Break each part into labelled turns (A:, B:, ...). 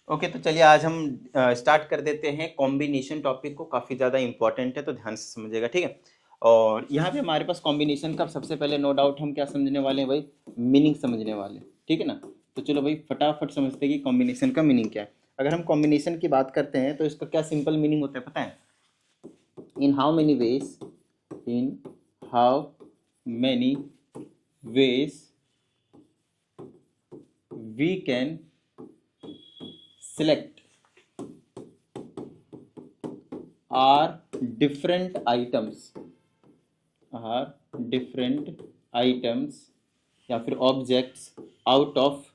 A: Okay, तो चलिए आज हम स्टार्ट कर देते हैं कॉम्बिनेशन टॉपिक को। काफ़ी ज़्यादा इंपॉर्टेंट है तो ध्यान से समझिएगा, ठीक है। और यहाँ पे हमारे पास कॉम्बिनेशन का सबसे पहले नो डाउट हम क्या समझने वाले हैं भाई, मीनिंग समझने वाले हैं, ठीक है ना। तो चलो भाई फटाफट समझते हैं कि कॉम्बिनेशन का मीनिंग क्या है। अगर हम कॉम्बिनेशन की बात करते हैं तो इसका क्या सिंपल मीनिंग होता है पता है, in how many ways, in how many ways we can select are different items या फिर objects out of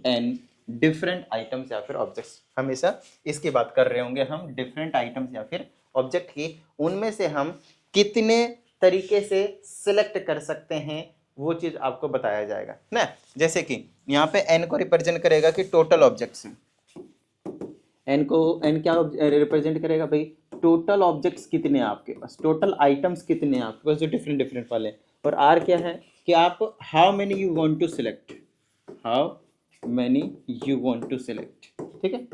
A: n different items या फिर ऑब्जेक्ट्स। हमेशा इसकी बात कर रहे होंगे हम, डिफरेंट आइटम्स या फिर ऑब्जेक्ट की, उनमें से हम कितने तरीके से सिलेक्ट कर सकते हैं वो चीज आपको बताया जाएगा ना। जैसे कि यहाँ पे एन को रिप्रेजेंट करेगा कि टोटल ऑब्जेक्ट्स, एन क्या रिप्रेजेंट करेगा भाई, टोटल ऑब्जेक्ट्स कितने हैं आपके पास, टोटल आइटम्स कितने हैं आपके पास जो डिफरेंट डिफरेंट वाले हैं। और आर क्या है कि आप how many you want to select, how many you want to select, ठीक है।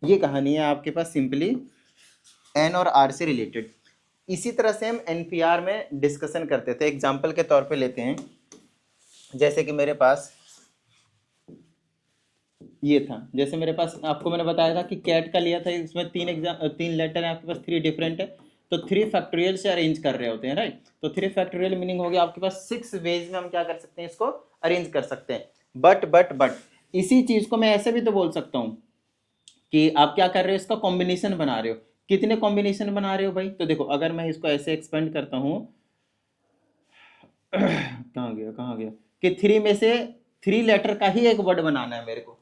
A: ये कहानी है आपके पास सिंपली एन और आर से रिलेटेड। इसी तरह से हम एनपीआर में डिस्कशन करते थे। एग्जाम्पल के तौर पे लेते हैं, जैसे कि मेरे पास ये था, जैसे मेरे पास आपको मैंने बताया था कि कैट का लिया था, इसमें तीन लेटर है आपके पास, थ्री डिफरेंट है, तो थ्री फैक्टोरियल से अरेंज कर रहे होते हैं, राइट। तो थ्री फैक्टोरियल मीनिंग हो गया आपके पास 6 वेज में हम क्या कर सकते हैं, इसको अरेंज कर सकते हैं। बट इसी चीज को मैं ऐसे भी तो बोल सकता हूँ कि आप क्या कर रहे हो, इसका कॉम्बिनेशन बना रहे हो। कितने कॉम्बिनेशन बना रहे हो भाई, तो देखो अगर मैं इसको ऐसे एक्सपेंड करता हूँ कहाँ गया कि थ्री में से थ्री लेटर का ही एक वर्ड बनाना है मेरे को।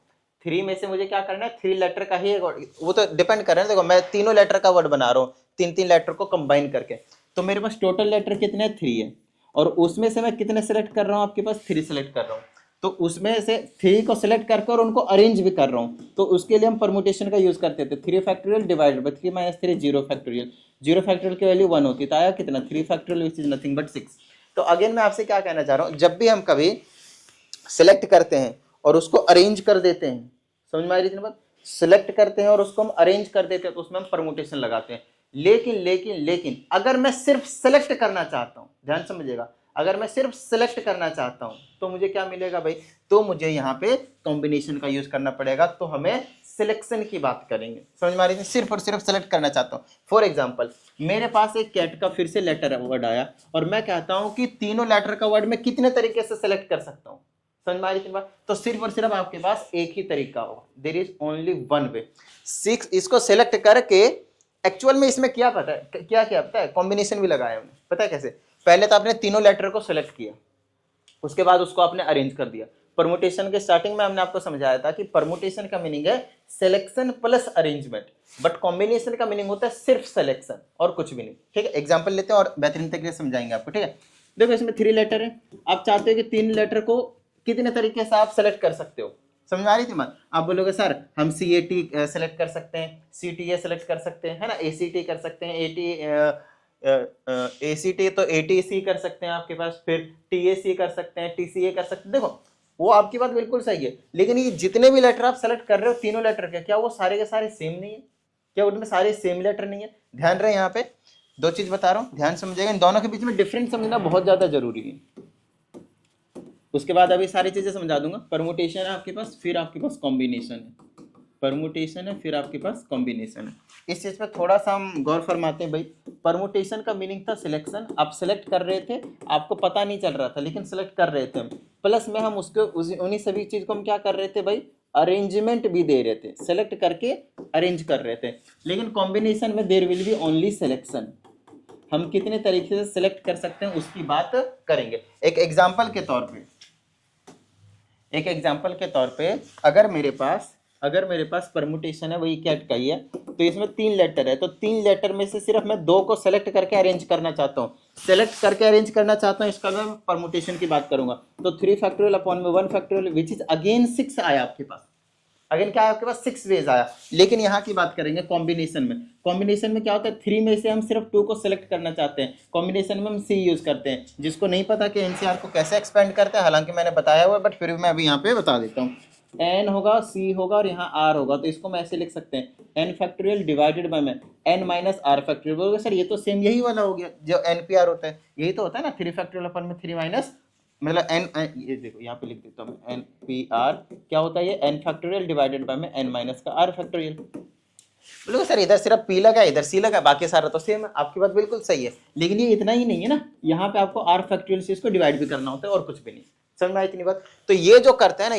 A: थ्री में से मुझे क्या करना है, थ्री लेटर का ही एक वर्ड, वो तो डिपेंड कर रहा है। देखो मैं तीनों लेटर का वर्ड बना रहा हूँ, तीन तीन लेटर को कंबाइन करके, तो मेरे पास टोटल लेटर कितने हैं, थ्री है। और उसमें से मैं कितने सेलेक्ट कर रहा हूँ, आपके पास थ्री सेलेक्ट कर रहा हूँ। तो उसमें से थ्री को सिलेक्ट करके और उनको अरेंज भी कर रहा हूँ, तो उसके लिए हम परमुटेशन का यूज करते थे। Three factorial divided by three minus three, zero factorial. Zero factorial की वैल्यू वन होती है, तो आया कितना, three factorial which is nothing but six. तो अगेन मैं आपसे क्या कहना चाह रहा हूँ, जब भी हम कभी सिलेक्ट करते हैं और उसको अरेंज कर देते हैं, समझ में आ रही थी ना बात, सिलेक्ट करते हैं और उसको हम अरेंज कर देते हैं तो उसमें हम परमुटेशन लगाते हैं। लेकिन अगर मैं सिर्फ सिलेक्ट करना चाहता हूं, ध्यान समझिएगा, अगर मैं सिर्फ सिलेक्ट करना चाहता हूं तो मुझे क्या मिलेगा भाई, तो मुझे यहाँ पे कॉम्बिनेशन का यूज करना पड़ेगा। तो हमें सिलेक्शन की बात करेंगे, समझ में आ रही थी, सिर्फ और सिर्फ सेलेक्ट करना चाहता हूँ। फॉर एग्जाम्पल मेरे पास एक कैट का फिर से लेटर वर्ड आया और मैं कहता हूं कि तीनों लेटर का वर्ड मैं कितने तरीके से सेलेक्ट कर सकता हूं, समझ में आ रही थी बात। तो सिर्फ और सिर्फ आपके पास एक ही तरीका होगा, there is only one way. Six इसको सेलेक्ट करके एक्चुअल में इसमें क्या पता है, क्या क्या पता है, कॉम्बिनेशन भी लगाया हमने, पता है कैसे। पहले तो आपने तीनों लेटर को सेलेक्ट किया, उसके बाद उसको आपने अरेंज कर दिया। परमुटेशन के स्टार्टिंग में हमने आपको समझाया था कि परमुटेशन का मीनिंग है selection plus arrangement, but combination का मीनिंग होता है सिर्फ सिलेक्शन और कुछ भी नहीं, ठीक है। एग्जांपल लेते हैं और बेहतरीन तरीके से समझाएंगे आपको, ठीक है। देखो इसमें थ्री लेटर है, आप चाहते हो कि तीन लेटर को कितने तरीके से आप सेलेक्ट कर सकते हो, समझ में आ रही थी बात। आप बोलोगे सर हम सी ए टी सेलेक्ट कर सकते हैं, सी टी ए सेलेक्ट कर सकते हैं, है ना, ए सी टी कर सकते हैं, ए सी टी तो ए टी सी कर सकते हैं आपके पास, फिर टी ए सी कर सकते हैं, टी सी ए कर सकते हैं। देखो वो आपकी बात बिल्कुल सही है, लेकिन ये जितने भी लेटर आप सेलेक्ट कर रहे हो तीनों लेटर के, क्या वो सारे के सारे सेम नहीं है, क्या उनमें सारे सेम लेटर नहीं है। ध्यान रहे यहाँ पे दो चीज बता रहा हूँ, ध्यान समझेगा, इन दोनों के बीच में डिफरेंस समझना बहुत ज्यादा जरूरी है। उसके बाद अभी सारी चीजें समझा दूंगा। परमुटेशन है आपके पास, फिर आपके पास कॉम्बिनेशन है, परमुटेशन है फिर आपके पास कॉम्बिनेशन है। इस चीज पे थोड़ा सा हम गौर फरमाते हैं भाई। परमुटेशन का मीनिंग था सिलेक्शन, आप सिलेक्ट कर रहे थे, आपको पता नहीं चल रहा था लेकिन सिलेक्ट कर रहे थे हम, प्लस में हम उसके उन्हीं सभी चीज को हम क्या कर रहे थे भाई, अरेंजमेंट भी दे रहे थे, सेलेक्ट करके अरेंज कर रहे थे। लेकिन कॉम्बिनेशन में there will be only selection, हम कितने तरीके से सिलेक्ट कर सकते हैं उसकी बात करेंगे। एक एग्जाम्पल के तौर पे अगर मेरे पास परमुटेशन है, वही कैट का ही है, तो इसमें तीन लेटर है, तो तीन लेटर में से सिर्फ मैं दो को सेलेक्ट करके अरेंज करना चाहता हूँ, इसका मैं परमुटेशन की बात करूंगा। तो थ्री फैक्टोरियल अपॉन में one factorial which is again six आया आपके पास, अगेन क्या है आपके पास 6 वेज आया। लेकिन यहाँ की बात करेंगे कॉम्बिनेशन में। कॉम्बिनेशन में क्या होता है, 3 में से हम सिर्फ 2 को सिलेक्ट करना चाहते हैं, कॉम्बिनेशन में हम सी यूज करते हैं। जिसको नहीं पता कि एनसीआर को कैसे एक्सपेंड करते हैं, हालांकि मैंने बताया हुआ है, बट फिर भी मैं अभी यहाँ पे बता देता हूँ। एन होगा, सी होगा और यहाँ आर होगा, तो इसको मैं ऐसे लिख सकते हैं एन फैक्टोरियल डिवाइडेड बाय में एन माइनस आर फैक्टोरियल। बोलोगे सर ये तो सेम यही वाला हो गया जो एनपीआर होता है, यही तो होता है ना, 3 फैक्टोरियल अपन में 3 माइनस, मतलब एन, ये देखो यहाँ पे लिख देता हूँ एन पी आर, क्या होता है ये एन फैक्टोरियल डिवाइडेड बाय में एन माइनस का आर फैक्टोरियल। बोलोगे सर इधर सिर्फ पी लगा इधर सी लगा, बाकी सारा तो सेम है। आपकी बात बिल्कुल सही है, लेकिन ये इतना ही नहीं है ना, यहाँ पे आपको आर फैक्टोरियल से इसको डिवाइड भी करना होता है और कुछ भी नहीं। समझ में आई इतनी बात? तो ये जो करते हैं ना,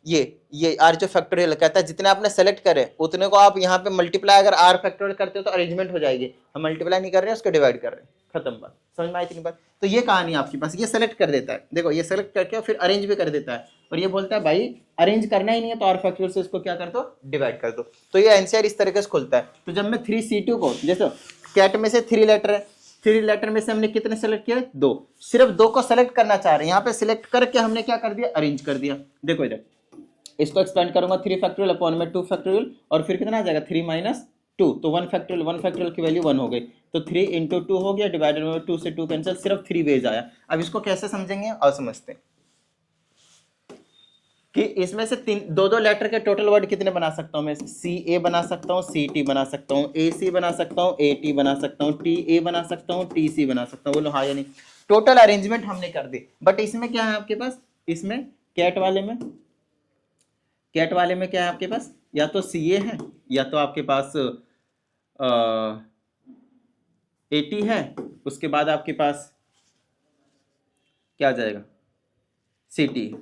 A: ये आर जो फैक्टोरियल कहता है जितने आपने सेलेक्ट करे उतने को आप यहाँ पे मल्टीप्लाई अगर आर फैक्टोरियल करते हो तो अरेंजमेंट हो जाएगी। हम मल्टीप्लाई नहीं कर रहे हैं, उसको डिवाइड कर रहे हैं, खत्म बात। समझ में आई इतनी बात? तो ये कहानी आपके पास, ये सेलेक्ट कर देता है, देखो ये सेलेक्ट करके फिर अरेंज भी कर देता है, और ये बोलता है भाई अरेंज करना ही नहीं है तो आर फैक्टोरियल से इसको क्या कर दो, डिवाइड कर दो। तो ये एनसीआर इस तरीके से खुलता है। तो जब मैं 3C2 को, जैसे कैट में से 3 लेटर है, 3 लेटर में से हमने कितने सेलेक्ट किया, 2, सिर्फ 2 को सेलेक्ट करना चाह रहे हैं, यहाँ पे सिलेक्ट करके हमने क्या कर दिया, अरेंज कर दिया। देखो इधर इसको एक्सपेंड करूंगा 3 फैक्टोरियल अपॉन में 2 फैक्टोरियल, और फिर कितना आ जाएगा 3 माइनस 2, तो 1 फैक्टोरियल की वैल्यू 1 हो गई, तो 3 इंटू 2 हो गया, डिवाइडेड बाय 2 से 2 कैंसिल, सिर्फ 3 वेज आया। अब इसको कैसे समझेंगे और समझते हैं कि इसमें से 2 लेटर के टोटल वर्ड कितने बना सकता हूं मैं, सी ए बना सकता हूं, सी टी बना सकता हूं, ए सी बना सकता हूं, ए टी बना सकता हूं, टी ए बना सकता हूं, टी सी बना सकता हूं। बोलो हाँ या नहीं? टोटल अरेंजमेंट हमने कर दी। बट इसमें क्या है आपके पास, इसमें कैट वाले में क्या है आपके पास, या तो सी ए है या तो आपके पास ए टी है, उसके बाद आपके पास क्या आ जाएगा, सी टी,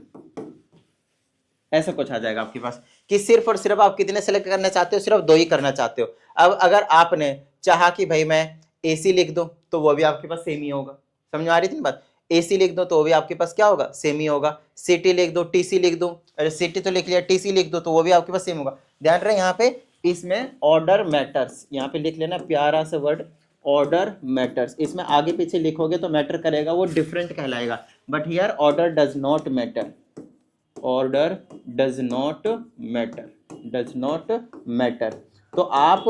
A: ऐसा कुछ आ जाएगा आपके पास कि सिर्फ और सिर्फ आप कितने सेलेक्ट करना चाहते हो, सिर्फ 2 ही करना चाहते हो। अब अगर आपने चाहा कि भाई मैं एसी लिख दूं तो वो भी आपके पास सेम ही होगा। समझ आ रही थी बात? एसी लिख दो तो वो भी आपके पास क्या होगा, सेम ही होगा। सीटी लिख दो, टीसी लिख दो, अरे सीटी तो लिख लिया, टीसी लिख दो तो वो भी आपके पास सेम होगा। ध्यान रहे यहाँ पे इसमें ऑर्डर मैटर्स, यहाँ पे लिख लेना प्यारा सा वर्ड ऑर्डर मैटर्स। इसमें आगे पीछे लिखोगे तो मैटर करेगा, वो डिफरेंट कहलाएगा, but here order does not matter, order does not matter. तो आप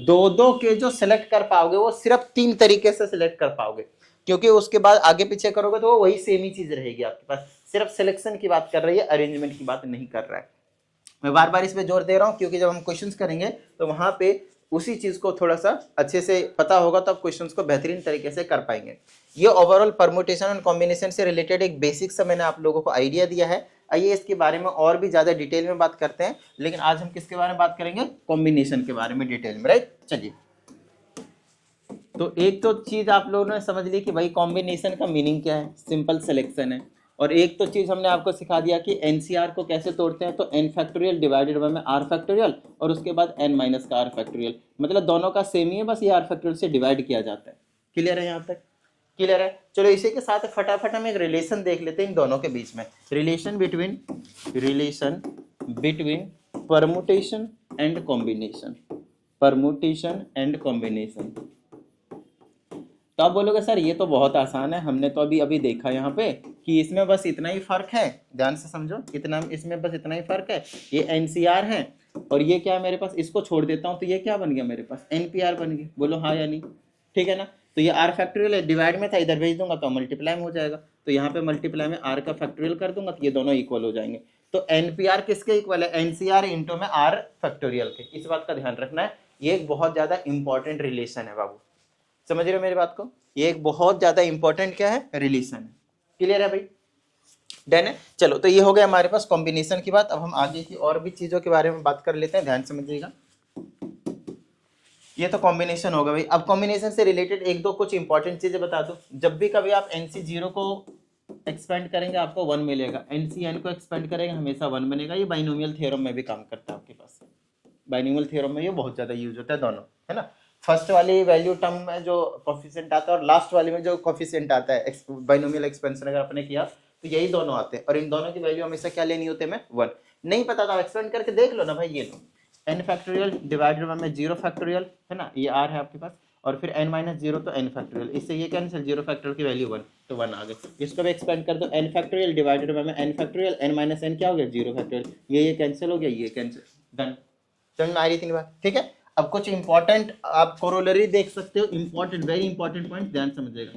A: 2 के जो सिलेक्ट कर पाओगे वो सिर्फ 3 तरीके से सिलेक्ट कर पाओगे, क्योंकि उसके बाद आगे पीछे करोगे तो वही सेम ही चीज रहेगी आपके पास। सिर्फ सिलेक्शन की बात कर रही है, अरेंजमेंट की बात नहीं कर रहा है। मैं बार बार इस पे जोर दे रहा हूं क्योंकि जब हम क्वेश्चंस करेंगे तो वहां पे उसी चीज को थोड़ा सा अच्छे से पता होगा तो आप क्वेश्चंस को बेहतरीन तरीके से कर पाएंगे। ये ओवरऑल परम्यूटेशन एंड कॉम्बिनेशन से रिलेटेड एक बेसिक सा मैंने आप लोगों को आइडिया दिया है। आइए इसके बारे में और भी ज्यादा डिटेल में बात करते हैं, लेकिन आज हम किसके बारे में बात करेंगे, कॉम्बिनेशन के बारे में डिटेल में, राइट। चलिए, तो एक तो चीज आप लोगों ने समझ ली कि भाई कॉम्बिनेशन का मीनिंग क्या है, सिंपल सिलेक्शन है। और एक तो चीज हमने आपको सिखा दिया कि एनसीआर को कैसे तोड़ते हैं, तो एन फैक्टोरियल डिवाइडेड बाय में आर फैक्टोरियल, और उसके बाद एन माइनस का आर फैक्टोरियल, मतलब दोनों का सेम ही है, बस ये आर फैक्टोरियल से डिवाइड किया जाता है। क्लियर है? यहाँ तक क्लियर है? चलो इसी के साथ फटाफट हम एक रिलेशन देख लेते हैं इन दोनों के बीच में, relation between permutation and combination, permutation and combination. तो आप बोलोगे सर ये तो बहुत आसान है, हमने तो अभी देखा यहाँ पे कि इसमें बस इतना ही फर्क है। ध्यान से समझो, इतना इसमें बस इतना ही फर्क है, ये एनसीआर है और ये क्या है मेरे पास, इसको छोड़ देता हूँ तो ये क्या बन गया मेरे पास, एनपीआर बन गया। बोलो हाँ या नहीं? ठीक है ना? तो ये आर फैक्टोरियल है, डिवाइड में था, इधर भेज दूंगा तो मल्टीप्लाई में हो जाएगा, तो यहाँ पे मल्टीप्लाई में आर का फैक्टोरियल कर दूंगा तो ये दोनों इक्वल हो जाएंगे। तो एनपीआर किसके इक्वल है, एनसीआर इंटू में आर फैक्टोरियल के। इस बात का ध्यान रखना है, ये एक बहुत ज्यादा इंपॉर्टेंट रिलेशन है बाबू, समझ रहे हो मेरी बात को? ये एक बहुत ज्यादा इंपॉर्टेंट क्या है, रिलेशन है। क्लियर है भाई? डन है? चलो, तो ये हो गया हमारे पास कॉम्बिनेशन की बात। अब हम आगे की और भी चीजों के बारे में बात कर लेते हैं, ध्यान समझिएगा। ये तो कॉम्बिनेशन होगा भाई। अब कॉम्बिनेशन से रिलेटेड एक दो कुछ इंपॉर्टेंट चीजें बता दो। जब भी कभी आप NC0 को एक्सपेंड करेंगे आपको 1 मिलेगा, NCN को एक्सपेंड करेंगे हमेशा 1 बनेगा। ये बाइनोमियल थ्योरम में भी काम करता है आपके पास, बाइनोमियल थ्योरम में ये बहुत ज्यादा यूज होता है दोनों, है ना। फर्स्ट वाली वैल्यू टर्म में जो कोफिशिएंट आता है और लास्ट वाली में जो कोफिशिएंट आता है, बाइनोमियल एक्सपेंशन अगर आपने किया तो यही दोनों आते हैं, और इन दोनों की वैल्यू हमेशा क्या लेनी होती है, हमें 1। नहीं पता तो आप एक्सपेंड करके देख लो ना भाई। ये लो n फैक्टोरियल डिवाइडेड बाय में 0 फैक्टोरियल, है ना, ये r है आपके पास, और फिर n माइनस जीरो तो n फैक्टोरियल, इससे ये कैंसिल, जीरो फैक्टोरियल की वैल्यू 1 तो 1 आ गई। इसको भी एक्सपेंड कर दो, n फैक्टोरियल डिवाइडेड बाय में n factorial, n minus n क्या हो गया, जीरो फैक्टोरियल, ये कैंसिल हो गया, ये कैंसिल, डन। समझ में आ रही थी बात, ठीक है। अब कुछ इंपॉर्टेंट आप कोरोलरी देख सकते हो, इंपॉर्टेंट, वेरी इंपॉर्टेंट पॉइंट ध्यान समझिएगा,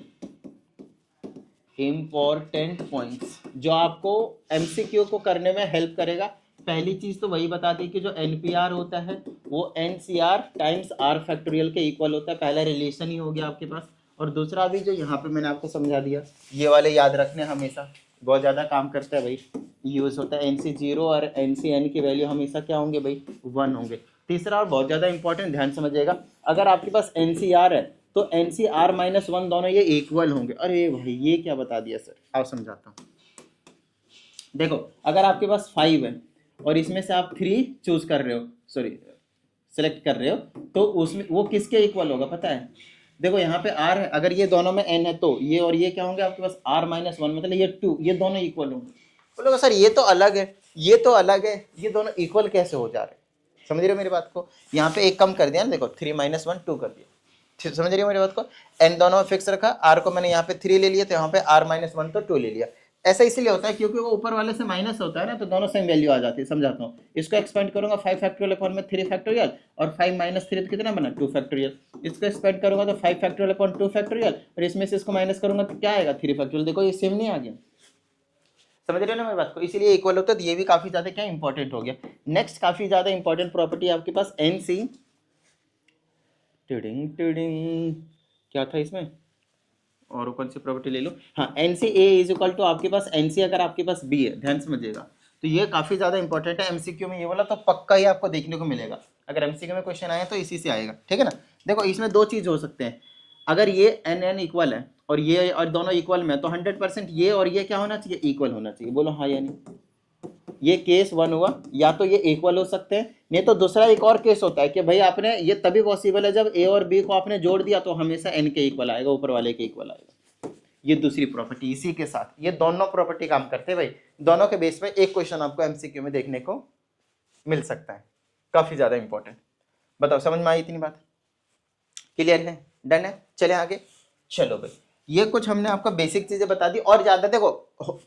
A: इंपॉर्टेंट पॉइंट्स जो आपको एमसीक्यू को करने में हेल्प करेगा। पहली चीज तो वही बताती है कि जो एनपीआर होता है वो एनसीआर टाइम्स आर फैक्टोरियल के इक्वल होता है, पहला रिलेशन ही हो गया आपके पास। और दूसरा भी जो यहाँ पे मैंने आपको समझा दिया, ये वाले याद रखने, हमेशा बहुत ज़्यादा काम करता है भाई, यूज होता है, एनसी जीरो और एनसी एन की वैल्यू हमेशा क्या होंगे भाई, 1 होंगे। तीसरा और बहुत ज़्यादा इंपॉर्टेंट, ध्यान समझिएगा, अगर आपके पास एनसीआर है तो एनसीआर माइनस 1 दोनों ये इक्वल होंगे। अरे भाई ये क्या बता दिया सर, आओ समझाता हूँ। देखो अगर आपके पास 5 है और इसमें से आप 3 चूज कर रहे हो, सॉरी सेलेक्ट कर रहे हो, तो उसमें वो किसके इक्वल होगा पता है, देखो यहाँ पे r है, अगर ये दोनों में n है तो ये और ये क्या होंगे आपके पास r माइनस 1, मतलब ये 2, ये दोनों इक्वल होंगे। बोलोगे सर ये तो अलग है, ये तो अलग है, ये दोनों इक्वल कैसे हो जा रहे हैं, समझ रहे हो मेरी बात को। यहाँ पे एक कम कर दिया ना, देखो 3 माइनस 1 2 कर दिया, समझ रही हो मेरी बात को। n दोनों फिक्स रखा, r को मैंने यहाँ पे 3 ले लिया, तो यहाँ पे r माइनस 1 तो 2 ले लिया। ऐसा इसलिए होता है क्योंकि वो ऊपर वाले से माइनस होता है ना, तो दोनों सेम वैल्यू आ जाती है। समझाता हूँ, इसको एक्सपेंड करूंगा 5 फैक्टोरियल अपॉन में 3 फैक्टोरियल, और 5 माइनस 3 कितना बना 2 फैक्टोरियल। इसको एक्सपेंड करूंगा तो 5 फैक्टोरियल अपॉन 2 फैक्टोरियल, और इसमें से इसको माइनस करूंगा तो क्या आएगा 3 फैक्टोरियल। देखो ये सेम नहीं आ गया, समझ रहे हो ना मेरी बात को, इसीलिए इक्वल होता है। तो ये भी काफी ज्यादा क्या इंपॉर्टेंट हो गया। नेक्स्ट काफी ज्यादा इंपॉर्टेंट प्रॉपर्टी आपके पास एनसी, क्या था इसमें, और कौन सी प्रॉपर्टी ले लो, हाँ NC A is equal to आपके पास एनसी अगर आपके पास बी है, ध्यान समझिएगा। तो ये काफी ज्यादा इंपॉर्टेंट है, एमसीक्यू में ये वाला तो पक्का ही आपको देखने को मिलेगा। अगर एमसीक्यू में क्वेश्चन आया तो इसी से आएगा, ठीक है ना। देखो इसमें दो चीज हो सकते हैं, अगर ये एन एन इक्वल है और ये और दोनों इक्वल में, तो 100% ये और ये क्या होना चाहिए, इक्वल होना चाहिए। बोलो हाँ या नहीं, ये केस 1 हुआ, या तो ये इक्वल हो सकते हैं, नहीं तो दूसरा एक और केस होता है कि भाई आपने, ये तभी पॉसिबल है जब ए और बी को आपने जोड़ दिया तो हमेशा एन के इक्वल आएगा, ऊपर वाले के इक्वल आएगा। ये दूसरी प्रॉपर्टी, इसी के साथ ये दोनों प्रॉपर्टी काम करते हैं भाई। दोनों के बेस पे एक क्वेश्चन आपको एमसीक्यू में देखने को मिल सकता है, काफी ज्यादा इंपॉर्टेंट। बताओ समझ में आई इतनी बात, क्लियर है, डन है, चले आगे। चलो भाई ये कुछ हमने आपको बेसिक चीजें बता दी, और ज्यादा देखो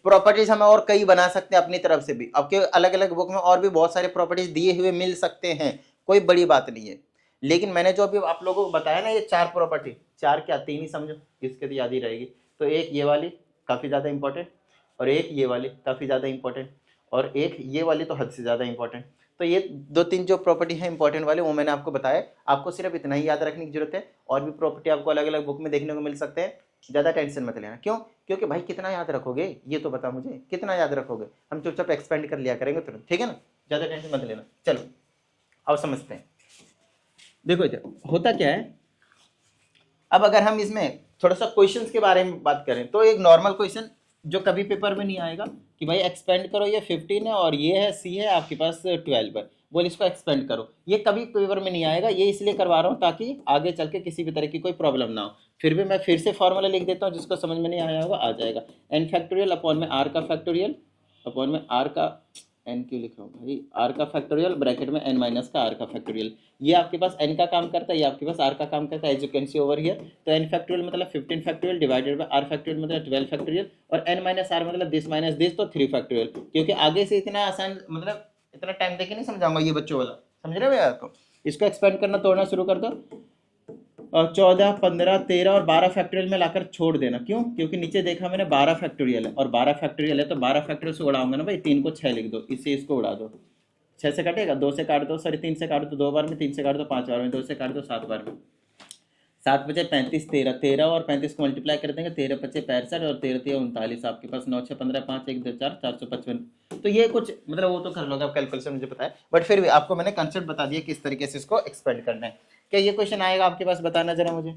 A: प्रॉपर्टीज हमें और कई बना सकते हैं अपनी तरफ से भी, आपके अलग अलग बुक में और भी बहुत सारे प्रॉपर्टीज दिए हुए मिल सकते हैं, कोई बड़ी बात नहीं है। लेकिन मैंने जो अभी आप लोगों को बताया ना, ये 4 प्रॉपर्टी, 4 क्या 3 ही समझो, इसके तो याद ही रहेगी। तो एक ये वाली काफी ज्यादा इंपॉर्टेंट, और एक ये वाली काफी ज्यादा इंपॉर्टेंट, और एक ये वाली तो हद से ज्यादा इंपॉर्टेंट। तो ये 2-3 जो प्रॉपर्टी है इंपॉर्टेंट वाले, वो मैंने आपको बताया, आपको सिर्फ इतना ही याद रखने की जरूरत है। और भी प्रॉपर्टी आपको अलग अलग बुक में देखने को मिल सकते हैं, ज़्यादा टेंशन मत लेना। क्यों, क्योंकि भाई कितना याद रखोगे ये तो बता मुझे, कितना याद रखोगे, हम चुपचाप एक्सपेंड कर लिया करेंगे तुरंत, ठीक है ना, ज़्यादा टेंशन मत लेना। चलो अब समझते हैं, देखो इधर होता क्या है। अब अगर हम इसमें थोड़ा सा क्वेश्चंस के बारे में बात करें, तो एक नॉर्मल क्वेश्चन जो कभी पेपर में नहीं आएगा कि भाई एक्सपेंड करो, ये 15 है और ये है सी है आपके पास 12 है, बोल इसको एक्सपेंड करो, ये कभी पेपर में नहीं आएगा। ये इसलिए करवा रहा हूँ ताकि आगे चल के किसी भी तरह की कोई प्रॉब्लम ना हो। फिर भी मैं फिर से फॉर्मूला लिख देता हूँ, जिसको समझ में नहीं आया होगा आ जाएगा। एन फैक्टोरियल अपॉन में आर का फैक्टोरियल, अपॉन में आर का, एन क्यों लिख रहा हूँ भाई, आर का फैक्टोरियल ब्रैकेट में एन माइनस का आर का फैक्टोरियल। ये आपके पास एन का काम करता है, ये आपके पास आर का काम करता है, as you can see over here. तो एन फैक्टोरियल मतलब 15 factorial divided by r factorial मतलब 12 फैक्टोरियल, और एन माइनस आर मतलब दिस माइनस दिस, तो 3 फैक्टोरियल। क्योंकि आगे से इतना आसान, मतलब इतना टाइम देके नहीं समझाऊंगा ये बच्चों वाला, समझ रहे हो भैया आपको। इसको एक्सपेंड करना, तोड़ना शुरू कर दो, और 14 15 13 और 12 फैक्टोरियल में लाकर छोड़ देना। क्यों, क्योंकि नीचे देखा मैंने 12 फैक्टोरियल है, और 12 फैक्टोरियल है तो 12 फैक्टोरियल से उड़ाऊंगा ना भाई, 3 को 6 लिख दो, इससे इसको उड़ा दो, 6 से कटेगा, 2 से काट दो, सॉरी 3 से काट दो 2 बार में, 3 से काट दो 5 बार में, 2 से काट दो 7 बार में, 7 बचे 35 13 और 35 को मल्टीप्लाई कर देंगे, 13 बचे 65 और 13 39, आपके पास 9 6 15 5 1 2 4 455। तो ये कुछ मतलब वो तो कर लोगे आप, कैलकुलेशन मुझे पता है, बट फिर भी आपको मैंने कंसेप्ट बता दिया किस तरीके से इसको एक्सपेंड करना है। क्या ये क्वेश्चन आएगा आपके पास, बताना जरा मुझे,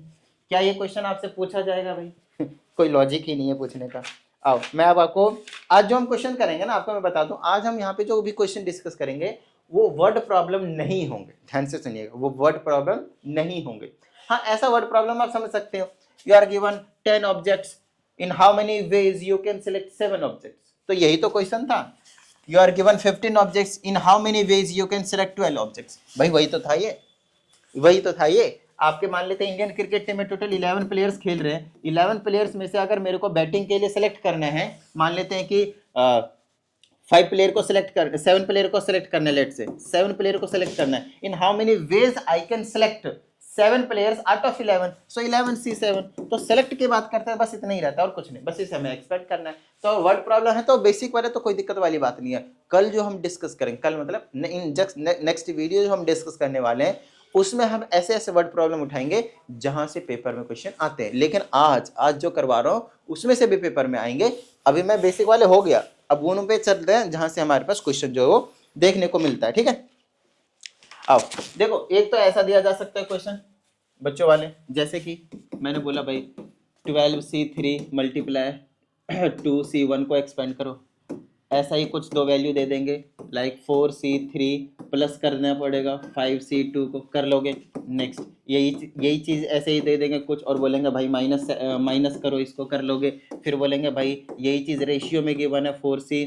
A: क्या ये क्वेश्चन आपसे पूछा जाएगा भाई? कोई लॉजिक ही नहीं है पूछने का। आओ मैं अब आपको, आज जो हम क्वेश्चन करेंगे ना, आपको मैं बता दूं, आज हम यहाँ पे जो भी क्वेश्चन डिस्कस करेंगे वो वर्ड प्रॉब्लम नहीं होंगे, ध्यान से सुनिएगा, वो वर्ड प्रॉब्लम नहीं होंगे। हाँ ऐसा वर्ड प्रॉब्लम आप समझ सकते हो, you are given 10 objects, in how many ways you can select 7 objects, तो यही तो क्वेश्चन था। You are given 15 objects, in how many ways you can select 12 objects, भाई वही तो था ये, वही तो था ये। आपके मान लेते हैं इंडियन क्रिकेट टीम में टोटल 11 प्लेयर्स खेल रहे हैं, 11 प्लेयर्स में से अगर मेरे को बैटिंग के लिए सेलेक्ट करना है, मान लेते हैं कि 5 प्लेयर को सिलेक्ट कर 7 प्लेयर को सिलेक्ट करना है, लेट से 7 प्लेयर को सिलेक्ट करना है, in how many ways I can select 7 players out of 11, so 11C7, तो सेलेक्ट की बात करते हैं, बस इतना ही रहता है और कुछ नहीं, बस इसे हमें एक्सपेक्ट करना है। तो वर्ड प्रॉब्लम है तो बेसिक वाले तो कोई दिक्कत वाली बात नहीं है। कल जो हम डिस्कस करेंगे, कल मतलब नेक्स्ट वीडियो जो हम डिस्कस करने वाले हैं उसमें हम ऐसे ऐसे वर्ड प्रॉब्लम उठाएंगे जहां से पेपर में क्वेश्चन आते हैं, लेकिन आज जो करवा रहा हूँ उसमें से भी पेपर में आएंगे। अभी मैं बेसिक वाले हो गया, अब उन पे चलते हैं जहां से हमारे पास क्वेश्चन जो है वो देखने को मिलता है, ठीक है। अब देखो एक तो ऐसा दिया जा सकता है क्वेश्चन बच्चों वाले, जैसे कि मैंने बोला भाई 12C3 मल्टीप्लाई 2C1 को एक्सपेंड करो, ऐसा ही कुछ दो वैल्यू दे देंगे, लाइक 4C3 प्लस करना पड़ेगा 5C2 को, कर लोगे। नेक्स्ट यही चीज़ ऐसे ही दे देंगे कुछ और बोलेंगे भाई माइनस करो, इसको कर लोगे। फिर बोलेंगे भाई यही चीज़ रेशियो में गिवन है 4C।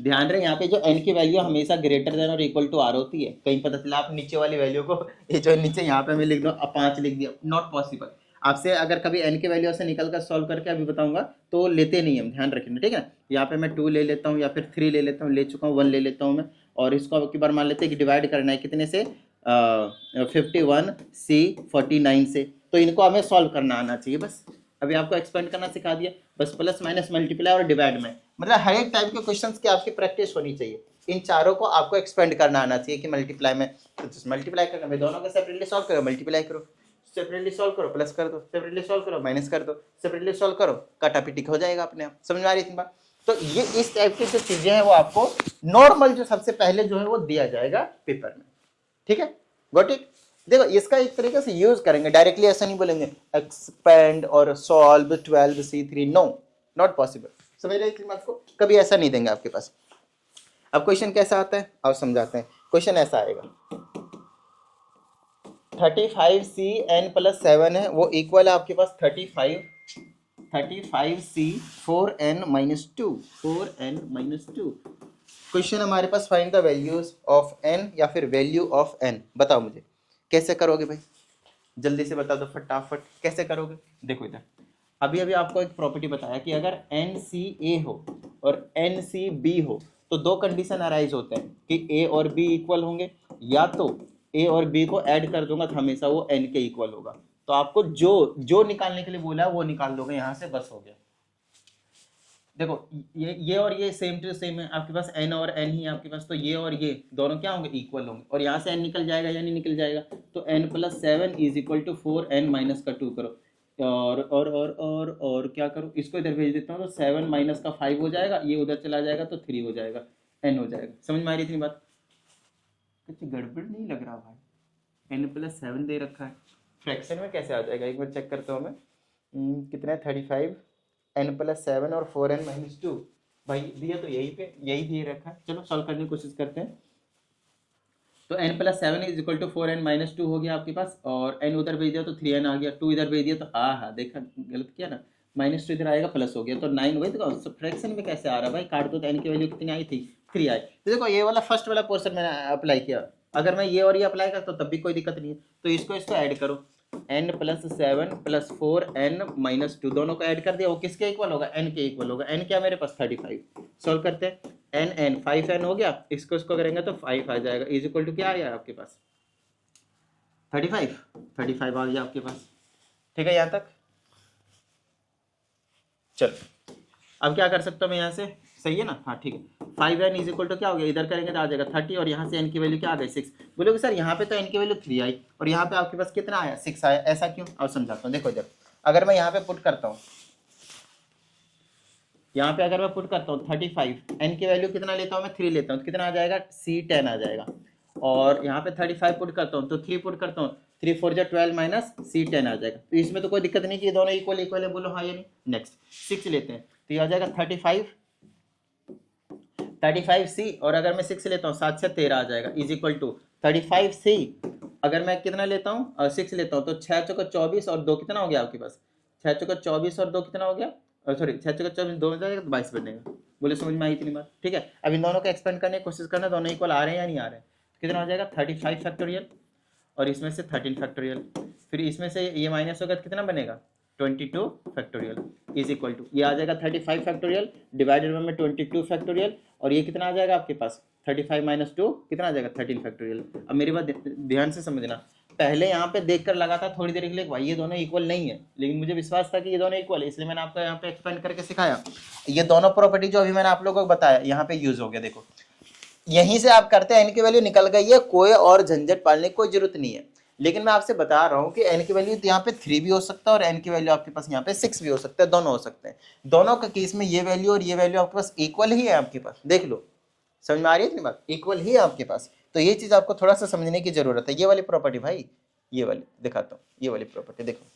A: ध्यान रहे यहाँ पे जो n की वैल्यू हमेशा ग्रेटर देन और इक्वल टू r होती है। कहीं पता चला आप नीचे वाली वैल्यू को, ये जो नीचे यहाँ पे मैं लिख दूँ 5 लिख दिया, नॉट पॉसिबल। आपसे अगर कभी n की वैल्यू से निकल कर सॉल्व करके अभी बताऊंगा तो लेते नहीं हम, ध्यान रखना, ठीक है। यहाँ पे मैं 2 ले लेता हूँ या फिर 3 ले लेता हूँ, ले चुका हूँ 1 ले लेता हूँ मैं, और इसको अब की बार मान लेते हैं कि डिवाइड करना है कितने से 51C49 से, तो इनको हमें सॉल्व करना आना चाहिए बस। अभी आपको एक्सपेंड करना सिखा दिया, बस प्लस माइनस मल्टीप्लाई और डिवाइड में, मतलब हर एक टाइप के क्वेश्चंस की आपकी प्रैक्टिस होनी चाहिए। इन चारों को आपको एक्सपेंड करना आना चाहिए कि मल्टीप्लाई में तो मल्टीप्लाई करना, भाई दोनों को सेपरेटली सॉल्व करो, मल्टीप्लाई करो, सेपरेटली सॉल्व करो, प्लस कर दो, सेपरेटली सॉल्व करो, माइनस कर दो, सेपरेटली सॉल्व करो, काटा पीटी हो जाएगा अपने आप। समझ में आ रही थी बात? तो ये इस टाइप की जो चीजें हैं वो आपको नॉर्मल जो सबसे पहले जो है वो दिया जाएगा पेपर में, ठीक है। Got it? देखो इसका एक तरीके से यूज करेंगे, डायरेक्टली ऐसा नहीं बोलेंगे एक्सपेंड और solve 12C3, no, not possible. समझ रहे इस बात को? कभी ऐसा नहीं देंगे आपके पास। अब क्वेश्चन कैसा आता है आप समझाते हैं। क्वेश्चन ऐसा आएगा 35C n+7 है, वो इक्वल है आपके पास 35C4n-2, 4n-2। क्वेश्चन हमारे पास find the values of n या फिर वैल्यू ऑफ n। बताओ मुझे कैसे करोगे भाई, जल्दी से बता दो फटाफट, कैसे करोगे। देखो इधर अभी आपको एक प्रॉपर्टी बताया कि अगर NCA हो और NCB हो तो दो कंडीशन अराइज होते हैं कि A और B इक्वल होंगे, या तो A और B को ऐड कर दूंगा तो हमेशा वो N के इक्वल होगा। तो आपको जो निकालने के लिए बोला है वो निकाल दोगे यहाँ से, बस हो गया। देखो ये और ये सेम टू सेम है, आपके पास n और n ही है आपके पास, तो ये और ये दोनों क्या होंगे, इक्वल होंगे, और यहाँ से n निकल जाएगा या नहीं निकल जाएगा, तो n+7 = 4n-2 करो, और क्या करो, इसको इधर भेज देता हूँ तो 7 माइनस का 5 हो जाएगा, ये उधर चला जाएगा तो 3 हो जाएगा, n हो जाएगा। समझ में आ रही थी बात? कुछ गड़बड़ नहीं लग रहा भाई, n+7 दे रखा है, फ्रैक्शन में कैसे आ जाएगा, एक बार चेक करता हूँ मैं। कितना है 35 n+7 और 4n-2, भाई दिया तो यही दिए रखा है। चलो सॉल्व करने की कोशिश करते हैं। तो n+7 = 4n-2 हो गया आपके पास, और n उधर भेज दिया तो 3n आ गया, 2 इधर भेज दिया तो देखा गलत किया ना, -2 इधर आएगा प्लस हो गया तो 9 हुआ। तो फ्रैक्शन में कैसे आ रहा है भाई, काट दो तो n की वैल्यू कितनी आई थी, 3 आई। तो देखो ये वाला फर्स्ट वाला पोर्शन मैंने अप्लाई किया, अगर मैं ये और ये अप्लाई करता तब भी कोई दिक्कत नहीं है। तो इसको ऐड करो, n+7 + 4n-2 दोनों को ऐड कर दिया, वो किसके इक्वल होगा, n के इक्वल होगा। n क्या मेरे पास 35, सॉल्व करते हैं, n 5n हो गया, इसको करेंगे तो 5 आ जाएगा, इक्वल टू क्या आया आपके पास 35 आ गया आपके पास, ठीक है यहाँ तक। चलो अब क्या कर सकता हूँ मैं यहाँ से, सही है ना, हाँ ठीक है। 5n = क्या हो गया, इधर करेंगे तो आ जाएगा 30, और यहाँ से n की वैल्यू क्या आ गई 6। बोलोगे सर यहाँ पे तो n की वैल्यू 3 आई और यहाँ पे आपके पास कितना आया 6 आया, ऐसा क्यों, और समझाता हूँ। देखो इधर अगर मैं यहाँ पे पुट करता हूँ, यहाँ पे अगर मैं पुट करता हूँ 35, n की वैल्यू कितना लेता हूँ मैं 3 लेता हूँ, तो कितना आ जाएगा C10 आ जाएगा, और यहाँ पे 35 पुट करता हूँ तो 3 पुट करता हूँ, 3 4 जा 12 माइनस C10 आ जाएगा। तो इसमें तो कोई दिक्कत नहीं कि दोनों इक्वल है, बोलो हाँ या नहीं। नेक्स्ट 6 लेते हैं तो ये आ जाएगा 35C, और अगर मैं 6 लेता हूँ 7 से 13 आ जाएगा, = 35C। अगर मैं कितना लेता हूँ 6 लेता हूँ तो 6 चौका 24 और 2 कितना हो गया आपके पास, 6 चौका 24 और 2 कितना हो गया, सॉरी 6 चौका 24 2 हो जाएगा तो 22 बनेगा। बोले समझ में आई इतनी बात, ठीक है। अब इन दोनों को एक्सपेंड करने की कोशिश करना, दोनों इक्वल आ रहे हैं या नहीं आ रहे हैं, कितना हो जाएगा 35 फैक्टोरियल, और इसमें से 13 फैक्टोरियल, फिर इसमें से ये माइनस होगा तो कितना बनेगा 22 फैक्टोरियल इज इक्वल टू ये आ जाएगा 35 फैक्टोरियल डिवाइडेड में 22 फैक्टोरियल, और ये कितना आ जाएगा आपके पास 35 माइनस 2 कितना आ जाएगा 13 फैक्टोरियल। अब मेरी बात ध्यान से समझना, पहले यहाँ पे देखकर लगा था थोड़ी देर के लिए भाई ये दोनों इक्वल नहीं है, लेकिन मुझे विश्वास था कि ये दोनों इक्वल है, इसलिए मैंने आपको यहाँ पे एक्सपेंड करके सिखाया। ये दोनों प्रॉपर्टी जो अभी मैंने आप लोगों को बताया यहाँ पे यूज हो गया। देखो यहीं से आप करते हैं एन की वैल्यू निकल गई है, कोई और झंझट पालने की कोई जरूरत नहीं है। लेकिन मैं आपसे बता रहा हूँ कि एन की वैल्यू यहाँ पे 3 भी हो सकता है और एन की वैल्यू आपके पास यहाँ पे 6 भी हो सकता है, दोनों हो सकते हैं। दोनों के केस में ये वैल्यू और ये वैल्यू आपके पास इक्वल ही है, आपके पास देख लो, समझ में आ रही है इतनी बात, इक्वल ही है आपके पास। तो ये चीज आपको थोड़ा सा समझने की जरूरत है। ये वाली प्रॉपर्टी भाई, ये वाली दिखाता हूँ, ये वाली प्रॉपर्टी देखो,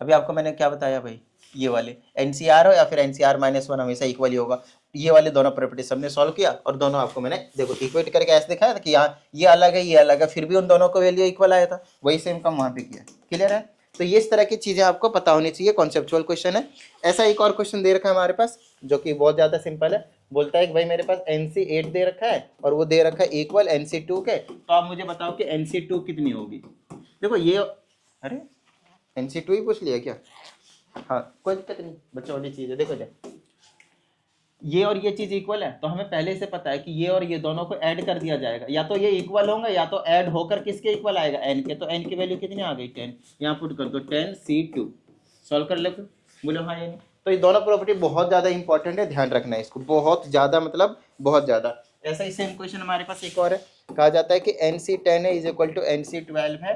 A: अभी आपको मैंने क्या बताया भाई, ये वाले एनसीआर हो या फिर एनसीआर -1 हमेशा इक्वल ही होगा। ये वाले दोनों प्रॉपर्टी सबने सॉल्व किया और दोनों आपको मैंने देखो इक्वेट करके ऐसे दिखाया था कि यहाँ ये अलग है ये अलग है, फिर भी उन दोनों को वैल्यू इक्वल आया था, वही सेम काम वहां पे किया। क्लियर है? तो ये इस तरह की चीजें आपको पता होनी चाहिए, कॉन्सेप्चुअल क्वेश्चन है। ऐसा एक और क्वेश्चन दे रखा है हमारे पास जो कि बहुत ज्यादा सिंपल है। बोलता है कि भाई मेरे पास NC8 दे रखा है और वो दे रखा है इक्वल NC2 के, तो आप मुझे बताओ कि NC2 कितनी होगी। देखो ये, अरे NC2 ही पूछ लिया क्या? हाँ कोई दिक्कत नहीं, बच्चों वाली चीज है। देखो जा ये और ये चीज इक्वल है, तो हमें पहले से पता है कि ये और ये दोनों को ऐड कर दिया जाएगा, या तो ये इक्वल होंगे या तो ऐड होकर किसके इक्वल आएगा n के। तो n की वैल्यू कितनी आ गई 10, यहाँ पुट कर दो 10C2, सॉल्व कर लो, बोलो हाँ या नहीं। तो ये दोनों प्रॉपर्टी बहुत ज्यादा इंपॉर्टेंट है, ध्यान रखना है इसको, बहुत ज्यादा मतलब बहुत ज्यादा। ऐसा ही सेम क्वेश्चन हमारे पास एक और है, कहा जाता है कि NC10 है इज इक्वल टू NC12 है,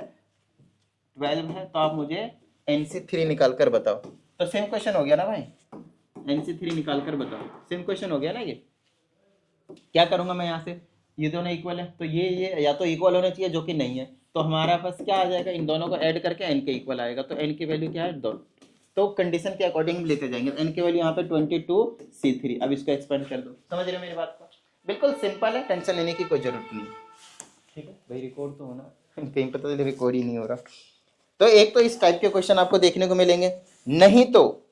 A: 12 है, तो आप मुझे NC3 निकाल कर बताओ। तो सेम क्वेश्चन हो गया ना भाई, NC3 निकाल कर बताओ, सेम क्वेश्चन हो गया ना। ये क्या करूंगा मैं यहाँ से, ये दोनों इक्वल है तो ये या तो इक्वल होना चाहिए जो कि नहीं है, तो हमारा पास क्या आ जाएगा, इन दोनों को ऐड करके n के इक्वल आएगा। तो n की वैल्यू क्या है 2, तो कंडीशन के अकॉर्डिंग लेते जाएंगे। n की वैल्यू यहाँ पे 22C3। अब इसको एक्सपेंड कर दो, समझ रहे हो मेरी बात को, बिल्कुल सिंपल है, टेंशन लेने की कोई जरूरत नहीं। ठीक है भाई, रिकॉर्ड तो होना कहीं पता चले रिकॉर्ड ही नहीं हो रहा। तो एक तो इस टाइप के क्वेश्चन आपको देखने को मिलेंगे, नहीं तो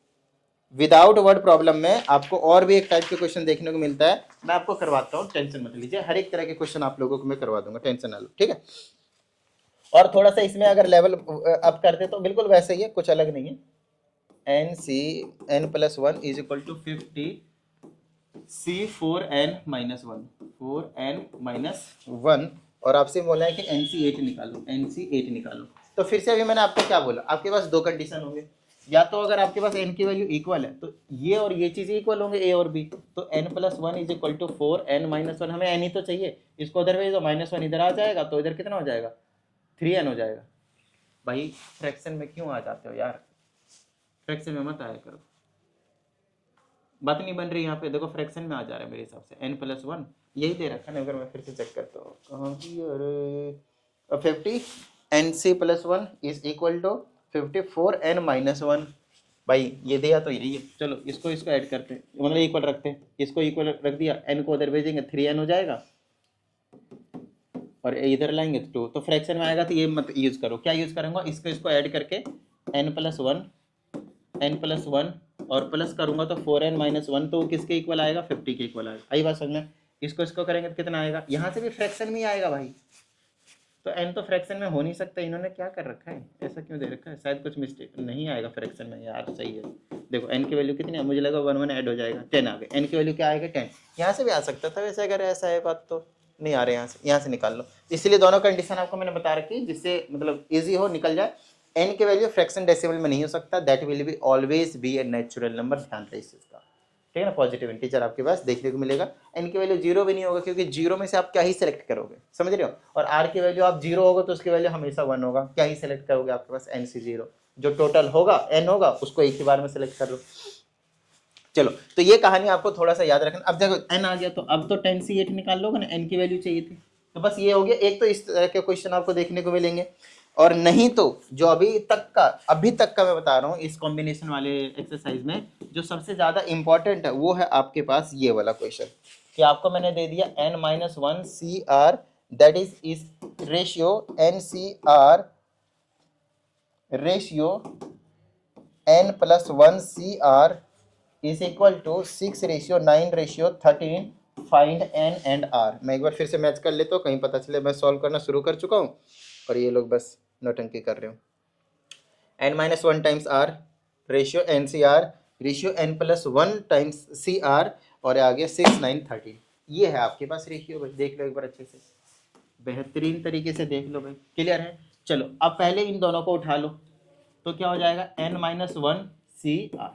A: विदाउट वर्ड प्रॉब्लम में आपको और भी एक टाइप के क्वेश्चन देखने को मिलता है, मैं आपको करवाता हूँ, टेंशन मत लीजिए, हर एक तरह के क्वेश्चन आप लोगों को मैं करवा दूंगा, टेंशन ना लो, ठीक है। और थोड़ा सा इसमें अगर लेवल अप करते तो बिल्कुल वैसे ही है, कुछ अलग नहीं है। n+1 is equal to 50 C4n-1 4n-1, और आपसे बोला है कि NC8 निकालो, NC8 निकालो। तो फिर से अभी मैंने आपको क्या बोला, आपके पास दो कंडीशन होंगे, या तो अगर आपके पास n की वैल्यू इक्वल है तो ये और ये चीज इक्वल होंगे a और b, तो n+1 is equal to 4n-1, हमें n ही तो चाहिए, इसको उधर भेज दो, -1 इधर आ जाएगा तो इधर कितना हो जाएगा 3n हो जाएगा। भाई फ्रैक्शन में क्यों आ जाते हो यार, फ्रैक्शन में मत आया करो, बात नहीं बन रही यहाँ पे, देखो फ्रैक्शन में आ जा रहा है मेरे हिसाब से n+1 यही दे रखा है। अगर मैं फिर से चेक करता हूँ कहाँ की, अरे 50 NC+1 is equal to 54n-1, भाई ये दिया तो यही है। चलो इसको ऐड करते हैं, मतलब इक्वल रखते हैं, इसको इक्वल रख दिया, n को उधर भेजेंगे 3n हो जाएगा और इधर लाएंगे 2, तो फ्रैक्शन में आएगा। तो ये मत यूज करो, क्या यूज करूंगा, इसको ऐड करके n+1 और प्लस करूंगा तो 4n-1, तो किसके इक्वल आएगा 50 के इक्वल आएगा। आई बात समझ में, इसको करेंगे तो कितना आएगा, यहाँ से भी फ्रैक्शन में ही आएगा भाई, तो n तो फ्रैक्शन में हो नहीं सकता, इन्होंने क्या कर रखा है, ऐसा क्यों दे रखा है, शायद कुछ मिस्टेक, नहीं आएगा फ्रैक्शन में यार, सही है। देखो n की वैल्यू कितनी है, मुझे लगा 1 ऐड हो जाएगा, 10 आ गए, n की वैल्यू क्या आएगा 10, यहाँ से भी आ सकता था वैसे, अगर ऐसा है बात तो नहीं आ रहे, यहाँ से निकाल लो। इसलिए दोनों कंडीशन आपको मैंने बता रखी जिससे मतलब ईजी हो, निकल जाए। n की वैल्यू फ्रैक्शन डेसिमल में नहीं हो सकता, that will be always be a natural number, ध्यान रहे इस चीज का, ठीक है ना। पॉजिटिव इंटीजर आपके पास देखने को मिलेगा, n की वैल्यू 0 भी नहीं होगा क्योंकि 0 में से आप क्या ही सिलेक्ट करोगे, समझ रहे हो। और r की वैल्यू आप 0 होगा तो उसकी वैल्यू हमेशा 1 होगा, क्या ही सिलेक्ट करोगे, आपके पास NC0 जो टोटल होगा n होगा उसको एक ही बार में सिलेक्ट कर लो। चलो तो ये कहानी आपको थोड़ा सा याद रखना। अब देखो n आ गया तो अब तो 10C8 निकाल लोगे ना, n की वैल्यू चाहिए थी, तो बस ये हो गया। एक तो इस तरह के क्वेश्चन आपको देखने को मिलेंगे, और नहीं तो जो अभी तक का मैं बता रहा हूँ इस कॉम्बिनेशन वाले एक्सरसाइज में जो सबसे ज्यादा इंपॉर्टेंट है वो है आपके पास ये वाला क्वेश्चन, कि आपको मैंने दे दिया n-1 CR, that is ratio NCR ratio n+1 CR is equal to 6:9:13, find n and r। मैं एक बार फिर से मैच कर लेता हूँ, कहीं पता चले मैं सॉल्व करना शुरू कर चुका हूँ। और ये लोग बस नौटंकी कर रहे हो। n-1 times r ratio n C r ratio n+1 times C r और आ गया 6 9 13। ये है आपके पास रेशियो भाई, देख लो एक बार अच्छे से, बेहतरीन तरीके से देख लो भाई, क्लियर है। चलो अब पहले इन दोनों को उठा लो तो क्या हो जाएगा n-1 सी आर,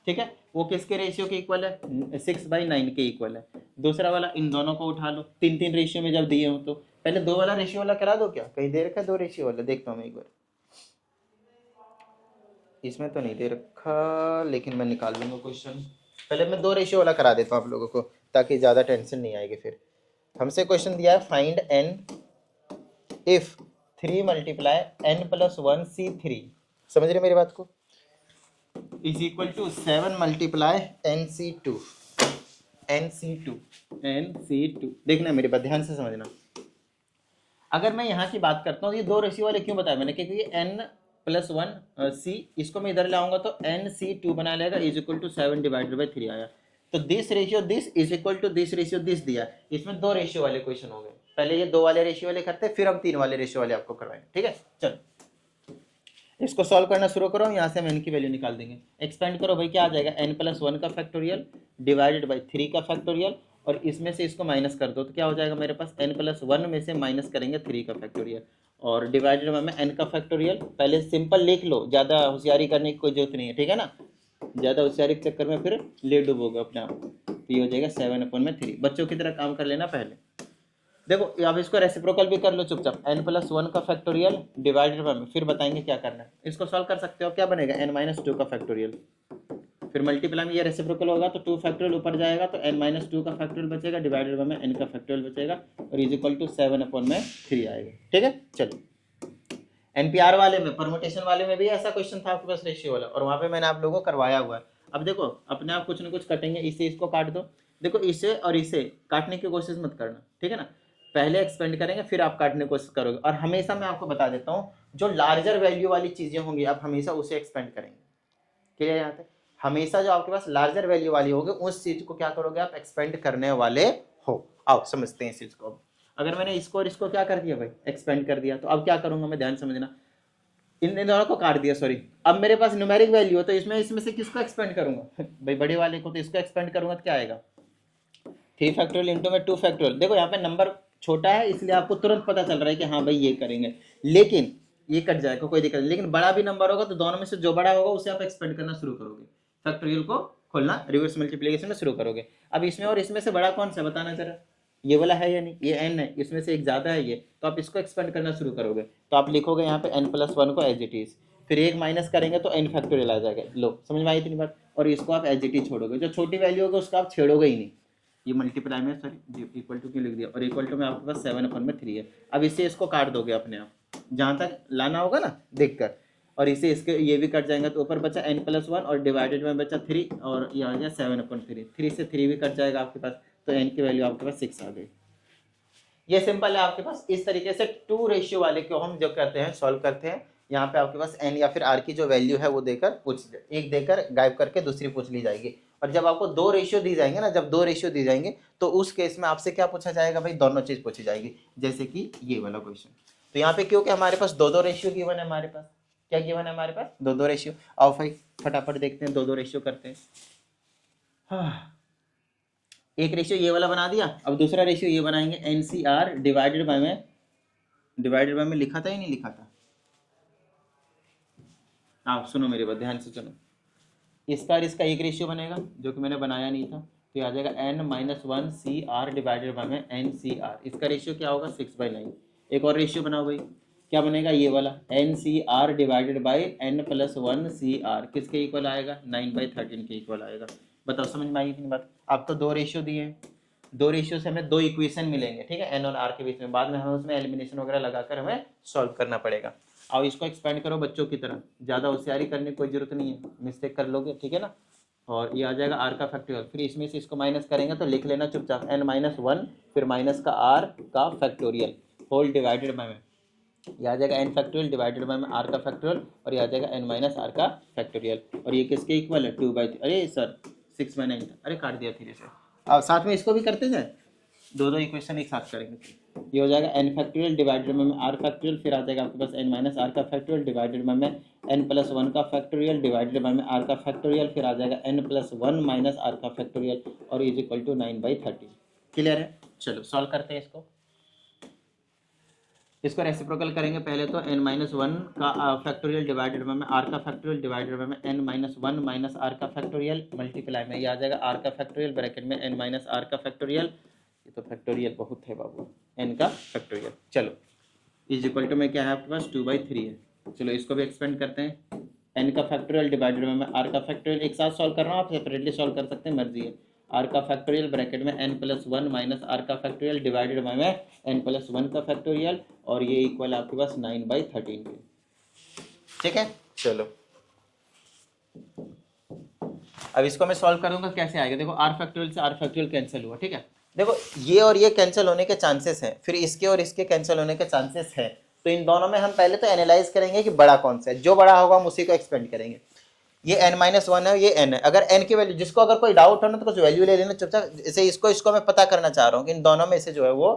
A: ठीक है, वो किसके रेशियो के इक्वल है, 6/9 के इक्वल है। दूसरा वाला इन दोनों को उठा लो, 3 रेशियो में जब दिए हो तो पहले 2 वाला रेशियो वाला करा दो, क्या कहीं दे रखा है 2 रेशियो वाला, देखता हूँ मैं एक बार, इसमें तो नहीं दे रखा लेकिन मैं निकाल लूंगा क्वेश्चन। पहले मैं 2 रेशियो वाला करा देता हूँ आप लोगों को ताकि ज़्यादा टेंशन नहीं आएगी। फिर हमसे क्वेश्चन दिया है find n if 3 × n+1 C3, समझ रहे मेरी बात को, इज इक्वल टू 7 × NC2। देखना मेरी बात ध्यान से समझना। अगर मैं यहाँ की बात करता हूँ, ये 2 रेशियो वाले क्यों बताया मैंने, क्योंकि n+1 C, इसको मैं इधर लाऊंगा तो NC2 बना लेगा इज इक्वल टू 7/3 आया। तो this ratio this is equal to this ratio this दिया, इसमें 2 रेशियो वाले क्वेश्चन हो गए। पहले ये 2 वाले रेशियो वाले करते, फिर हम 3 वाले रेशियो वाले आपको करवाएंगे, ठीक है। चलो इसको सॉल्व करना शुरू करो, यहाँ से हम n की वैल्यू निकाल देंगे। एक्सपेंड करो भाई, क्या आ जाएगा, n+1 का फैक्टोरियल डिवाइडेड बाई 3 का फैक्टोरियल, और इसमें से इसको माइनस कर दो तो क्या हो जाएगा मेरे पास, n+1 में से माइनस करेंगे 3 का फैक्टोरियल और डिवाइडेड बाई में n का फैक्टोरियल। पहले सिंपल लिख लो, ज़्यादा होशियारी करने की कोई जरूरत नहीं है, ठीक है ना, ज़्यादा होशियारी के चक्कर में फिर ले डूबोगे अपने आप। तो ये हो जाएगा 7/3। बच्चों की तरह काम कर लेना पहले। देखो अब इसको रेसिप्रोकल भी कर लो चुपचाप, n+1 का फैक्टोरियल डिवाइडेड बाय में, फिर बताएंगे क्या करना है। इसको सॉल्व कर सकते हो, क्या बनेगा, n-2 का फैक्टोरियल, फिर मल्टीप्लाई में ये रेसिप्रोकल होगा तो 2 फैक्टोरियल ऊपर जाएगा तो n-2 का फैक्टोरियल बचेगा डिवाइडेड बाय में n का फैक्टोरियल बचेगा और इज इक्वल टू 7/3 आएगा, ठीक है। चलो NPR वाले में, परमुटेशन वाले में भी ऐसा क्वेश्चन था आपके पास रेशियो वाला, और वहाँ पे मैंने आप लोगों को करवाया हुआ है। अब देखो अपने आप कुछ ना कुछ कटेंगे, इसे इसको काट दो, देखो इसे और इसे काटने की कोशिश मत करना, ठीक है ना, पहले एक्सपेंड करेंगे फिर आप काटने की कोशिश करोगे। और हमेशा मैं आपको बता देता हूँ, जो लार्जर वैल्यू वाली चीज़ें होंगी आप हमेशा उसे एक्सपेंड करेंगे, क्लियर है यहाँ पे। हमेशा जो आपके पास लार्जर वैल्यू वाली होगी उस चीज़ को क्या करोगे आप, एक्सपेंड करने वाले हो। आओ समझते हैं इस चीज़ को। अगर मैंने इसको और इसको क्या कर दिया भाई, एक्सपेंड कर दिया, तो अब क्या करूँगा मैं, ध्यान समझना, इन दोनों को काट दिया, सॉरी। अब मेरे पास न्यूमेरिक वैल्यू हो तो इसमें से किसको एक्सपेंड करूंगा भाई, बड़े वाले को, तो इसको एक्सपेंड करूंगा तो क्या आएगा, 3 फैक्टोरियल इंटू में 2 फैक्टोरियल। देखो यहाँ पे नंबर छोटा है इसलिए आपको तुरंत पता चल रहा है कि हाँ भाई ये करेंगे, लेकिन ये कट जाएगा कोई दिक्कत नहीं। लेकिन बड़ा भी नंबर होगा तो दोनों में से जो बड़ा होगा उसे आप एक्सपेंड करना शुरू करोगे, फैक्टोरियल को खोलना रिवर्स मल्टीप्लिकेशन में शुरू करोगे। अब इसमें और इसमें से बड़ा कौन सा बताना जरा, ये वाला है या नहीं, ये n है, इसमें से एक ज़्यादा है ये, तो आप इसको एक्सपेंड करना शुरू करोगे। तो आप लिखोगे यहाँ पे n+1 को एज इट इज, फिर एक माइनस करेंगे तो n फैक्टोरियल आ जाएगा। लो समझ में आई इतनी बात, और इसको आप एज इट इज छोड़ोगे, जो छोटी वैल्यू होगी उसको आप छेड़ोगे ही नहीं। ये मल्टीप्लाई में, सॉरी इक्वल टू क्यों लिख दिया, और इक्वल टू में आपके पास 7/3 है। अब इससे इसको काट दोगे अपने आप, जहाँ तक लाना होगा ना देख कर, और इसे इसके ये भी कट जाएंगे तो ऊपर बचा n+1 और डिवाइडेड में बचा 3 और ये आ गया 7/3। 3 से 3 भी कट जाएगा आपके पास, तो n की वैल्यू आपके पास 6 आ गई। ये सिंपल है आपके पास। इस तरीके से 2 रेशियो वाले को हम जो करते हैं सॉल्व करते हैं। यहाँ पे आपके पास n या फिर r की जो वैल्यू है वो देकर एक देकर गायब करके दूसरी पूछ ली जाएगी। और जब आपको 2 रेशियो दी जाएंगे ना, जब 2 रेशियो दी जाएंगे तो उस केस में आपसे क्या पूछा जाएगा भाई, दोनों चीज पूछी जाएगी, जैसे कि ये वाला क्वेश्चन। तो यहाँ पे क्योंकि हमारे पास 2-2 रेशियो गिवन है, हमारे पास क्या गिवन है, हमारे पास 2-2 रेशियो। आओ भाई फटाफट देखते हैं, 2-2 रेशियो करते हैं। हाँ, एक रेशियो ये वाला बना दिया, अब दूसरा रेशियो ये बनाएंगे, NCR डिवाइडेड बाय में लिखा था या नहीं लिखा था, आप सुनो मेरी बात ध्यान से सुनो। इसका और इसका एक रेशियो बनेगा जो कि मैंने बनाया नहीं था, तो आ जाएगा n-1 CR डिवाइडेड बाय में NCR। इसका रेशियो क्या होगा, 6/9। एक और रेशियो बनाओ भाई, क्या बनेगा, ये वाला NCR divided by n+1 CR, किसके इक्वल आएगा, 9/13 के इक्वल आएगा। बताओ समझ में आई इतनी बात। आपको 2 रेशियो दिए हैं, 2 रेशियो से हमें 2 इक्वेशन मिलेंगे, ठीक है, n और r के बीच में। बाद में हमें उसमें एलिमिनेशन वगैरह लगाकर हमें सॉल्व करना पड़ेगा। और इसको एक्सपेंड करो बच्चों की तरह, ज़्यादा होशियारी करने की कोई जरूरत नहीं है, मिस्टेक कर लोगे, ठीक है ना। और ये आ जाएगा r का फैक्टोरियल, फिर इसमें से इसको माइनस करेंगे तो लिख लेना चुपचाप n-1 फिर माइनस का r का फैक्टोरियल होल डिवाइडेड बाय में, ये आ जाएगा n फैक्टोरियल डिवाइडेड बाय में r का फैक्टोरियल, और ये आ जाएगा n-r का फैक्टोरियल। और ये किसके इक्वल है, 2/3, अरे सर 6/9 था, अरे काट दिया 3 से। अब साथ में इसको भी करते जाए, दो इक्वेशन एक साथ करेंगे। ये हो जाएगा n फैक्टोरियल डिवाइडेड में r फैक्टोरियल, फिर आ जाएगा आपके पास n माइनस आर का फैक्टोरियल डिवाइडेड में n प्लस वन का फैक्टोरियल डिवाइडेड में r का फैक्टोरियल, फिर आ जाएगा n plus one minus r का फैक्टोरियल और इज इक्वल टू 9/13। क्लियर है? चलो सॉल्व करते हैं इसको रेसिप्रोकल करेंगे। पहले तो n माइनस वन का फैक्टोरियल डिवाइडेड में r का फैक्टोरियल डिवाइडेड में n minus one minus r का फैक्टोरियल मल्टीप्लाई में ये आ जाएगा r का फैक्टोरियल ब्रैकेट में n माइनस आर का फैक्टोरियल, ये तो फैक्टोरियल बहुत है बाबू, n का फैक्टोरियल। चलो इज इक्वल टू में क्या है आपके पास 2/3 है। चलो इसको भी एक्सपेंड करते हैं। n का फैक्टोरियल डिवाइडेड में r का फैक्टोरियल, एक साथ सॉल्व कर रहा हूँ, आप सेपरेटली सॉल्व कर सकते हैं, मर्जी है। r का फैक्टोरियल ब्रैकेट में n plus one minus r का फैक्टोरियल डिवाइडेड में n प्लस वन का फैक्टोरियल और ये इक्वल आपके पास 9/13 के। ठीक है, चलो अब इसको मैं सॉल्व करूंगा, कैसे आएगा देखो, r फैक्टोरियल से r फैक्टोरियल कैंसिल हुआ। ठीक है, देखो ये और ये कैंसिल होने के चांसेस हैं, फिर इसके और इसके कैंसिल होने के चांसेस हैं, तो इन दोनों में हम पहले तो एनालाइज करेंगे कि बड़ा कौन सा है, जो बड़ा होगा हम उसी को एक्सपेंड करेंगे। ये n-1 है, ये n है, अगर n की वैल्यू, जिसको अगर कोई डाउट हो ना तो कुछ वैल्यू ले लेना चुपचाप, जैसे इसको मैं पता करना चाह रहा हूँ कि इन दोनों में से जो है वो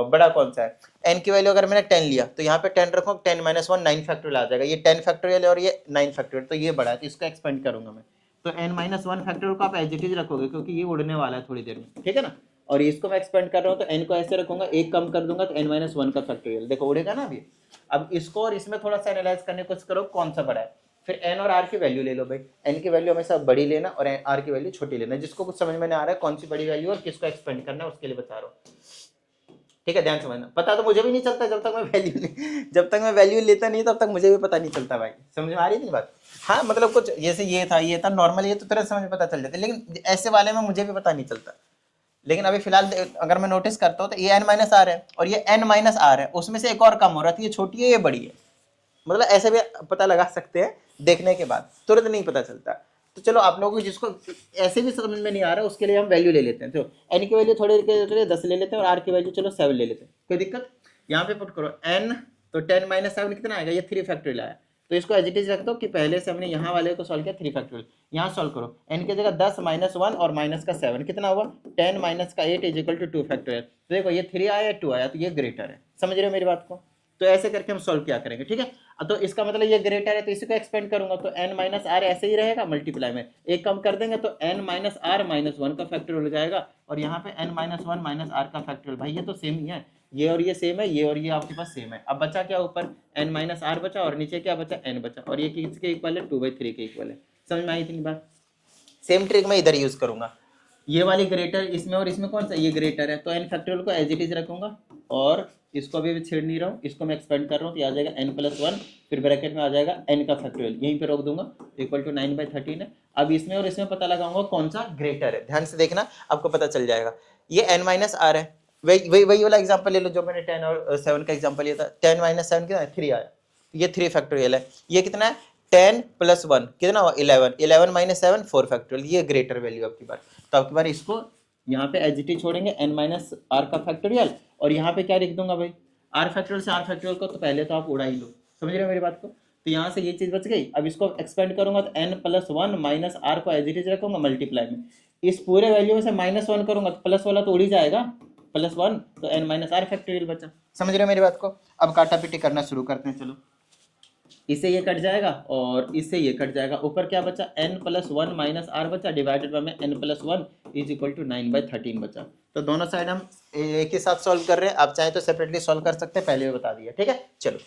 A: बड़ा कौन सा है। n की वैल्यू अगर मैंने 10 लिया तो यहाँ पे 10 रखो, 10-1 9 फैक्टोरियल आ जाएगा, ये 10 फैक्टोरियल और ये 9 फैक्टोरियल, तो ये बड़ा है, तो इसको एक्सपेंड करूंगा मैं। तो n-1 फैक्टोरियल को आप एज इट इज रखोगे क्योंकि ये उड़ने वाला है थोड़ी देर में, ठीक है ना। और इसको मैं एक्सपेंड कर रहा हूँ तो n को ऐसे रखूंगा, एक कम कर दूंगा तो n-1 का फैक्टोरियल, देखो उड़ेगा ना अभी। अब इसको और इसमें थोड़ा सा एनालाइज करने की कोशिश करो कौन सा बड़ा है, फिर n और r की वैल्यू ले लो भाई, n की वैल्यू हमेशा बड़ी लेना और r की वैल्यू छोटी लेना। जिसको कुछ समझ में नहीं आ रहा है कौन सी बड़ी वैल्यू और किसको एक्सपेंड करना है उसके लिए बता रहा हूँ, ठीक है, ध्यान समझना। पता तो मुझे भी नहीं चलता जब तक मैं वैल्यू लेता नहीं तब तक मुझे भी पता नहीं चलता भाई, समझ में आ रही थी बात। हाँ मतलब कुछ जैसे ये था नॉर्मल, ये तो तुरंत समझ में पता चल जाता है, लेकिन ऐसे वाले में मुझे भी पता नहीं चलता। लेकिन अभी फिलहाल अगर मैं नोटिस करता हूँ तो ये n-r है और ये n-r है, उसमें से एक और कम हो रहा था, ये छोटी है ये बड़ी है, मतलब ऐसे भी पता लगा सकते हैं देखने के बाद, तुरंत नहीं पता चलता। तो चलो आप लोगों को जिसको ऐसे भी समझ में नहीं आ रहा उसके लिए हम वैल्यू ले लेते हैं। तो n की वैल्यू थोड़ी देर के लिए 10 ले लेते हैं और r की वैल्यू चलो 7 ले लेते हैं, कोई दिक्कत। यहाँ पे पुट करो n, तो 10-7 कितना आएगा, ये 3 फैक्टोरियल आया, तो इसको एज इट इज रख दो कि पहले से हमने यहाँ वाले को सॉल्व किया 3 फैक्टोरियल। यहाँ सॉल्व करो, n की जगह 10-1 और माइनस का 7 कितना हुआ, 10 माइनस का 8 इज इक्वल टू 2 फैक्टोरियल। तो देखो ये 3 आया 2 आया, तो ये ग्रेटर है, समझ रहे हो मेरी बात को। तो ऐसे करके हम सॉल्व क्या करेंगे, ठीक है। तो इसका मतलब ये ग्रेटर है तो इसी को एक्सपेंड करूंगा, तो n-r ऐसे ही रहेगा, मल्टीप्लाई में एक कम कर देंगे तो n-r-1 का फैक्टोरियल हो जाएगा और यहाँ पे n-1 माइनस r का फैक्टोरियल। भाई ये तो सेम ही है, ये और ये सेम है, ये और ये आपके पास सेम है। अब बचा क्या, ऊपर n-r बचा और नीचे क्या बचा, n बचा, और ये किसके इक्वल है, 2/3 के इक्वल है। समझ में आई इतनी बात। सेम ट्रिक मैं इधर यूज करूंगा, ये वाली ग्रेटर इसमें और इसमें कौन सा, ये ग्रेटर है, तो n फैक्टोरियल को एज इट इज रखूंगा और इसको अभी छेड़ नहीं रहा हूँ, इसको मैं एक्सपेंड कर रहा हूँ, तो आ जाएगा n+1, फिर ब्रैकेट में आ जाएगा n का फैक्टोरियल, यहीं पे रोक दूंगा, इक्वल टू 9/13 है। अब इसमें और इसमें पता लगाऊंगा कौन सा ग्रेटर है, ध्यान से देखना आपको पता चल जाएगा। ये n-r है, वही वाला एग्जाम्पल ले लो जो मैंने 10 और 7 का एग्जाम्पल लिया था। 10-7 कितना है, 3 आया, ये 3 फैक्टोरियल है। ये कितना है, 10+1 कितना हुआ, 11, 11-7 4 फैक्टोरियल, ये ग्रेटर वैल्यू आपकी बार। तो आपकी बार इसको यहाँ पे एज इट इज छोड़ेंगे, n-r का फैक्टोरियल, और यहाँ पे क्या लिख दूंगा भाई, r फैक्टोरियल से r फैक्टोरियल को तो पहले तो आप उड़ा ही लो, समझ रहे हो मेरी बात को। तो यहाँ से ये चीज बच गई। अब इसको एक्सपेंड करूंगा तो n+1 माइनस r को एज इट इज रखूंगा मल्टीप्लाई में, इस पूरे वैल्यू में से -1 करूंगा तो प्लस वाला तो उड़ ही जाएगा, +1, तो n-r फैक्टोरियल बचा। समझ रहे हो मेरी बात को। अब काटा पीटी करना शुरू करते हैं, चलो इससे ये कट जाएगा और इससे ये कट जाएगा, ऊपर क्या बचा, n+1 माइनस r बचा, divided by n+1 is equal to 9/13 बचा। तो दोनों साइड हम एक ही साथ सॉल्व कर रहे हैं, आप चाहे तो सेपरेटली सॉल्व कर सकते हैं, पहले भी बता दिया, ठीक है। चलो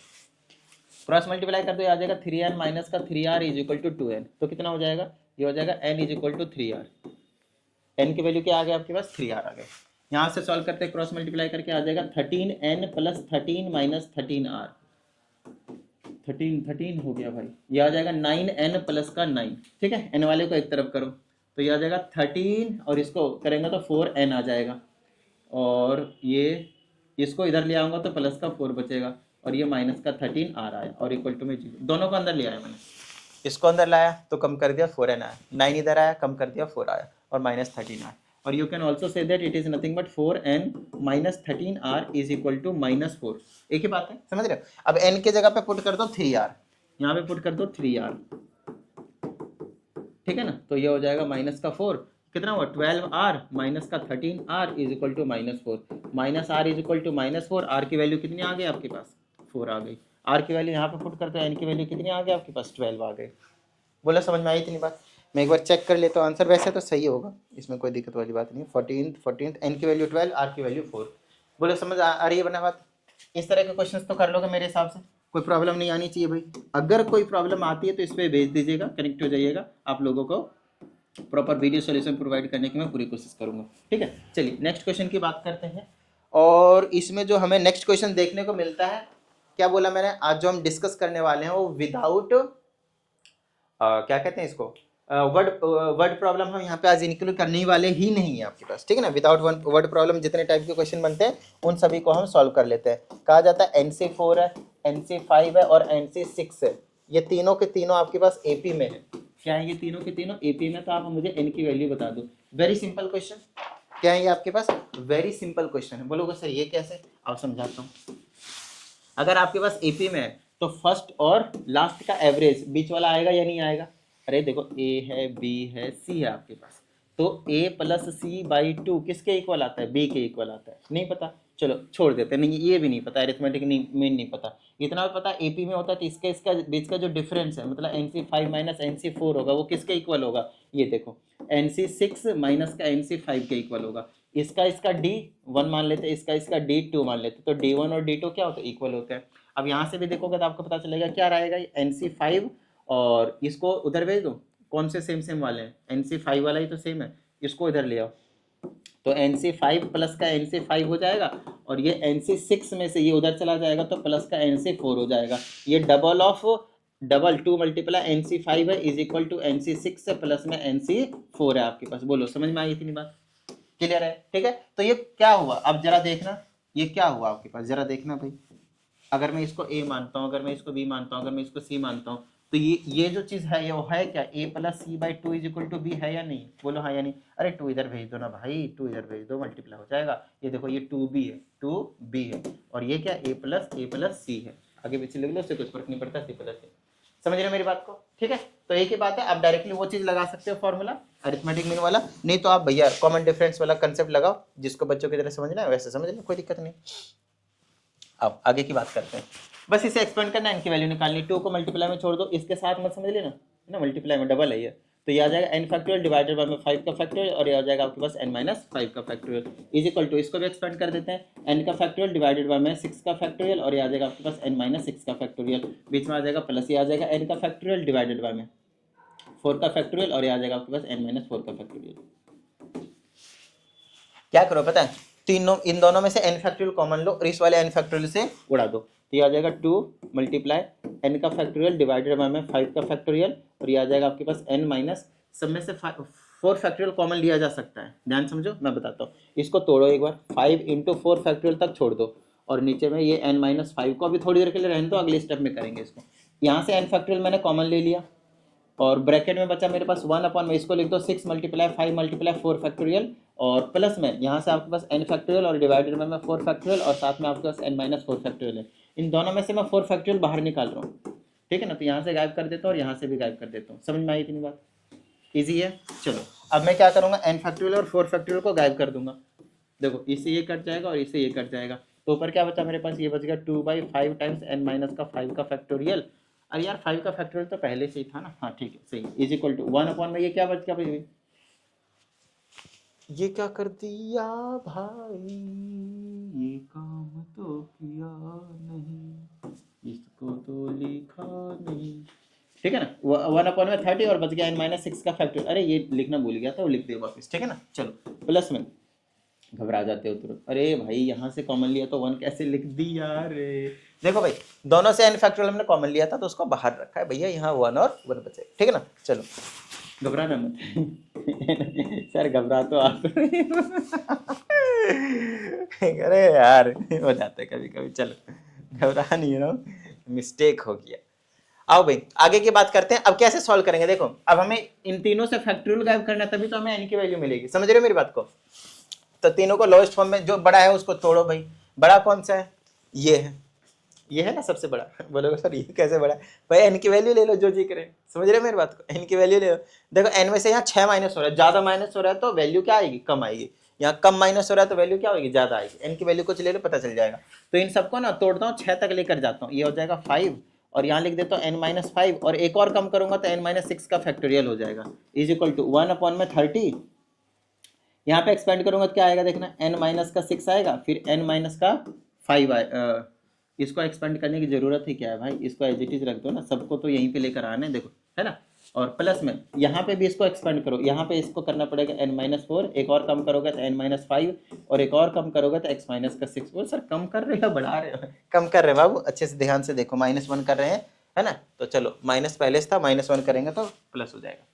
A: क्रॉस मल्टीप्लाई कर दो, आ जाएगा 3n माइनस का 3r is equal to 2n, तो कितना हो जाएगा, ये हो जाएगा n is equal to 3r, n की वैल्यू क्या आ गया आपके पास, 3r आ गया। यहाँ से सॉल्व करते हैं, क्रॉस मल्टीप्लाई करके आ जाएगा 13n + 13 माइनस 13r, 13 हो गया भाई, ये आ जाएगा 9n प्लस का 9, ठीक है। n वाले को एक तरफ करो तो ये आ जाएगा 13 और इसको करेंगे तो 4n आ जाएगा, और ये इसको इधर ले आऊंगा तो प्लस का 4 बचेगा और ये माइनस का 13 आ रहा है और इक्वल टू में 0, दोनों को अंदर ले आया मैंने, इसको अंदर लाया तो कम कर दिया 4n आया, 9 इधर आया कम कर दिया 4 आया और -13 आया। और you can also say that it is nothing but 4n minus 13r is equal to -4, एक ही बात है, समझ रहे हो। अब n के जगह पे पुट कर दो 3r, यहाँ पे पुट कर दो 3r, ठीक है ना। तो ये हो जाएगा -4, कितना हुआ 12r माइनस का 13r is equal to -4, minus r is equal to -4, r की वैल्यू कितनी आ गई आपके पास 4 आ गई, आर की वैल्यू यहाँ पे पुट करते हैं, एन की वैल्यू कितनी आ गई आपके पास 12 आ गई। बोला समझ में आई इतनी बात? मैं एक बार चेक कर लेता हूँ आंसर, वैसे तो सही होगा, इसमें कोई दिक्कत वाली बात नहीं है। 14 एन की वैल्यू 12, आर की वैल्यू 4। बोलो समझ आ रही है बना बात? इस तरह के क्वेश्चंस तो कर लोगे मेरे हिसाब से, कोई प्रॉब्लम नहीं आनी चाहिए भाई। अगर कोई प्रॉब्लम आती है तो इस पर भेज दीजिएगा, कनेक्ट हो जाइएगा, आप लोगों को प्रॉपर वीडियो सॉल्यूशन प्रोवाइड करने की मैं पूरी कोशिश करूंगा, ठीक है। चलिए नेक्स्ट क्वेश्चन की बात करते हैं। और इसमें जो हमें नेक्स्ट क्वेश्चन देखने को मिलता है, क्या बोला मैंने, आज जो हम डिस्कस करने वाले हैं वो विदाउट क्या कहते हैं इसको, वर्ड प्रॉब्लम हम यहाँ पे आज इंक्लूड करने वाले ही नहीं है आपके पास, ठीक है ना। विदाउट वर्ड प्रॉब्लम जितने टाइप के क्वेश्चन बनते हैं उन सभी को हम सॉल्व कर लेते हैं। कहा जाता है NC4 है, NC5 है और NC6 है, ये तीनों के तीनों आपके पास AP में है। क्या है ये तीनों के तीनों AP में? तो आप मुझे N की वैल्यू बता दो। वेरी सिंपल क्वेश्चन, क्या है ये आपके पास? वेरी सिंपल क्वेश्चन है। बोलोगे सर ये कैसे, आप समझाता हूँ। अगर आपके पास AP में है तो फर्स्ट और लास्ट का एवरेज बीच वाला आएगा या नहीं आएगा? अरे देखो A है, B है, C है आपके पास, तो A प्लस C/2 किसके इक्वल आता है? B के इक्वल आता है। नहीं पता, चलो छोड़ देते हैं, नहीं ये भी नहीं पता, अरिथमेटिक नहीं पता, इतना भी पता AP में होता है तो इसका बीच का जो डिफरेंस है, मतलब NC5 माइनस NC4 होगा, वो किसके इक्वल होगा? ये देखो NC6 माइनस का NC5 के इक्वल होगा। इसका D1 मान लेते, इसका D2 मान लेते, तो D1 और D2 क्या होता है? इक्वल होते हैं। अब यहाँ से भी देखोगे तो आपको पता चलेगा क्या रहेगा, NC5 और इसको उधर भेज दो, कौन से सेम वाले हैं? NC5 वाला ही तो सेम है, इसको इधर ले आओ, तो NC5 प्लस का NC5 हो जाएगा, और ये NC6 में से ये उधर चला जाएगा तो प्लस का NC4 हो जाएगा। ये डबल 2 मल्टीप्लाई NC5 है इज इक्वल टू NC6 से प्लस में NC4 है आपके पास। बोलो समझ में आई इतनी बात? क्लियर है, ठीक है। तो ये क्या हुआ, अब जरा देखना ये क्या हुआ आपके पास, जरा देखना भाई। अगर मैं इसको A मानता हूँ, अगर मैं इसको B मानता हूँ, अगर मैं इसको C मानता हूँ, तो ये जो चीज़ है ये वो है क्या? A plus C/2 is equal to B है या नहीं? बोलो हाँ या नहीं। अरे 2 इधर भेज दो ना भाई, 2 इधर भेज दो, मल्टीप्लाई हो जाएगा। ये देखो ये 2B है, 2B है, और ये क्या? A प्लस C है। आगे पीछे लिख लो, उससे कुछ फर्क नहीं पड़ता, C प्लस C। समझ रहे हो मेरी बात को? ठीक है, तो एक ही बात है, आप डायरेक्टली वो चीज़ लगा सकते हो फॉर्मूला अरिथमेटिक मीन वाला, नहीं तो आप भैया कॉमन डिफरेंस वाला कंसेप्ट लगाओ, जिसको बच्चों की तरह समझना है वैसे समझ लो, कोई दिक्कत नहीं। अब आगे की बात करते हैं, बस इसे एक्सपेंड करना, इनकी वैल्यू निकालनी, 2 को मल्टीप्लाई में छोड़ दो, इसके साथ मत समझ लेना है ना, मल्टीप्लाई में डबल है ये, तो ये आ जाएगा n फैक्टोरियल डिवाइडेड बाय 5 का फैक्टोरियल, और ये आ जाएगा आपके पास n-5 का फैक्टोरियल इज इक्वल टू, इसको भी एक्सपेंड कर देते हैं, n का फैक्टोरियल डिवाइडेड बाय 6 का फैक्टोरियल, और ये आ जाएगा आपके पास n-6 का फैक्टोरियल, बीच में आ जाएगा प्लस, ये आ जाएगा n का फैक्टोरियल डिवाइडेड बाय 4 का फैक्टोरियल, और ये आ जाएगा आपके पास n-4 का फैक्टोरियल। क्या करो पता है, तीनों इन दोनों में से n फैक्टोरियल कॉमन लो और इस वाले n फैक्टोरियल से उड़ा दो, तो ये आ जाएगा 2 मल्टीप्लाई n का फैक्टोरियल डिवाइडेड बाय 5 का फैक्टोरियल, और ये आ जाएगा आपके पास n माइनस, सब में से 4 फैक्टोरियल कॉमन लिया जा सकता है, ध्यान समझो मैं बताता हूँ। इसको तोड़ो एक बार, 5 × 4 फैक्टोरियल तक छोड़ दो, और नीचे में ये n-5 को अभी थोड़ी देर के लिए रहने दो, अगले स्टेप में करेंगे इसको। यहाँ से n फैक्टोरियल मैंने कॉमन ले लिया, और ब्रैकेट में बचा मेरे पास 1 में, इसको लिख दो 6 मल्टीप्लाई 5 मल्टीप्लाई 4 फैक्टोरियल, और प्लस में यहाँ से आपके पास n फैक्टोरियल और डिवाइडेड में 4 फैक्टोरियल, और साथ में आपके पास n-4 फैक्टोरियल है। इन दोनों में से मैं 4 फैक्टोरियल बाहर निकाल रहा हूँ, ठीक है ना, तो यहाँ से गायब कर देता हूँ और यहाँ से भी गायब कर देता हूँ। समझ में आई इतनी बात? ईजी है। चलो अब मैं क्या करूँगा, n फैक्टोरियल और 4 फैक्टोरियल को गायब कर दूंगा। देखो इससे ये कट जाएगा और इससे ये कट जाएगा, तो ऊपर क्या बचा मेरे पास, ये बच गया 2/5 टाइम्स n-5 का फैक्टोरियल। अरे यार 5 का फैक्टोरियल तो पहले से ही था ना, हाँ ठीक है सही, इज इक्वल टू 1 में ये क्या बच गया भाई, ये क्या कर दिया भाई, ये काम तो किया नहीं, इसको तो लिखा नहीं, ठीक है ना। 1 में 30 और बच गया n-6 का फैक्टोरियल। अरे ये लिखना भूल गया था, वो लिख दिया वापस, ठीक है ना। चलो प्लस में, घबरा जाते हो तुरंत, अरे भाई यहाँ से कॉमन लिया तो 1 कैसे लिख दिया रे। देखो भाई दोनों से n फैक्टोरियल हमने कॉमन लिया था तो उसको बाहर रखा है भैया, यहाँ 1 और 1 बचे, ठीक है ना। चलो घबराना मत सर घबरा तो आप अरे यार हो जाता है कभी कभी, चलो घबरा नहीं रहा, मिस्टेक हो गया। आओ भाई आगे की बात करते हैं, अब कैसे सॉल्व करेंगे। देखो अब हमें इन तीनों से फैक्टोरियल गायब करना है, तभी तो हमें n की वैल्यू मिलेगी, समझ रहे हो मेरी बात को। तो तीनों को लोएस्ट फॉर्म में, जो बड़ा है उसको तोड़ो भाई, बड़ा कौन सा है, ये है, ये है ना सबसे बड़ा। बोलोगे सर ये कैसे बड़ा है? भाई एन की वैल्यू ले लो जो जी करे, समझ रहे हो मेरी बात को, एन की वैल्यू ले लो। देखो एन में से यहाँ 6 माइनस हो रहा है, ज्यादा माइनस हो रहा है तो वैल्यू क्या आएगी, कम आएगी। यहाँ कम माइनस हो रहा है तो वैल्यू क्या होगी, ज्यादा आएगी। एन की वैल्यू कुछ ले लो पता चल जाएगा। तो इन सबको ना तोड़ता हूँ, 6 तक लेकर जाता हूँ, ये हो जाएगा 5 और यहाँ लिख देता हूँ एन माइनस 5 और एक और कम करूंगा तो एन माइनस 6 का फैक्टोरियल हो जाएगा इज इक्वल टू 1/30। यहाँ पे एक्सपेंड करूंगा तो क्या आएगा देखना, एन माइनस का 6 आएगा, फिर एन माइनस का 5 इसको एक्सपेंड करने की जरूरत ही क्या है भाई, इसको एज इट इज रख दो ना, सबको तो यहीं पे लेकर आने देखो, है ना। और प्लस में यहाँ पे भी इसको एक्सपेंड करो, यहाँ पे इसको करना पड़ेगा एन माइनस 4, एक और कम करोगे तो एन माइनस 5 और एक और कम करोगे तो एक्स माइनस का 6। बोल सर कम कर रहे हो बढ़ा रहे हो? कम कर रहे हैं बाबू, अच्छे से ध्यान से देखो, -1 कर रहे हैं, है ना। तो चलो माइनस पहले से था, -1 करेंगे तो प्लस हो जाएगा।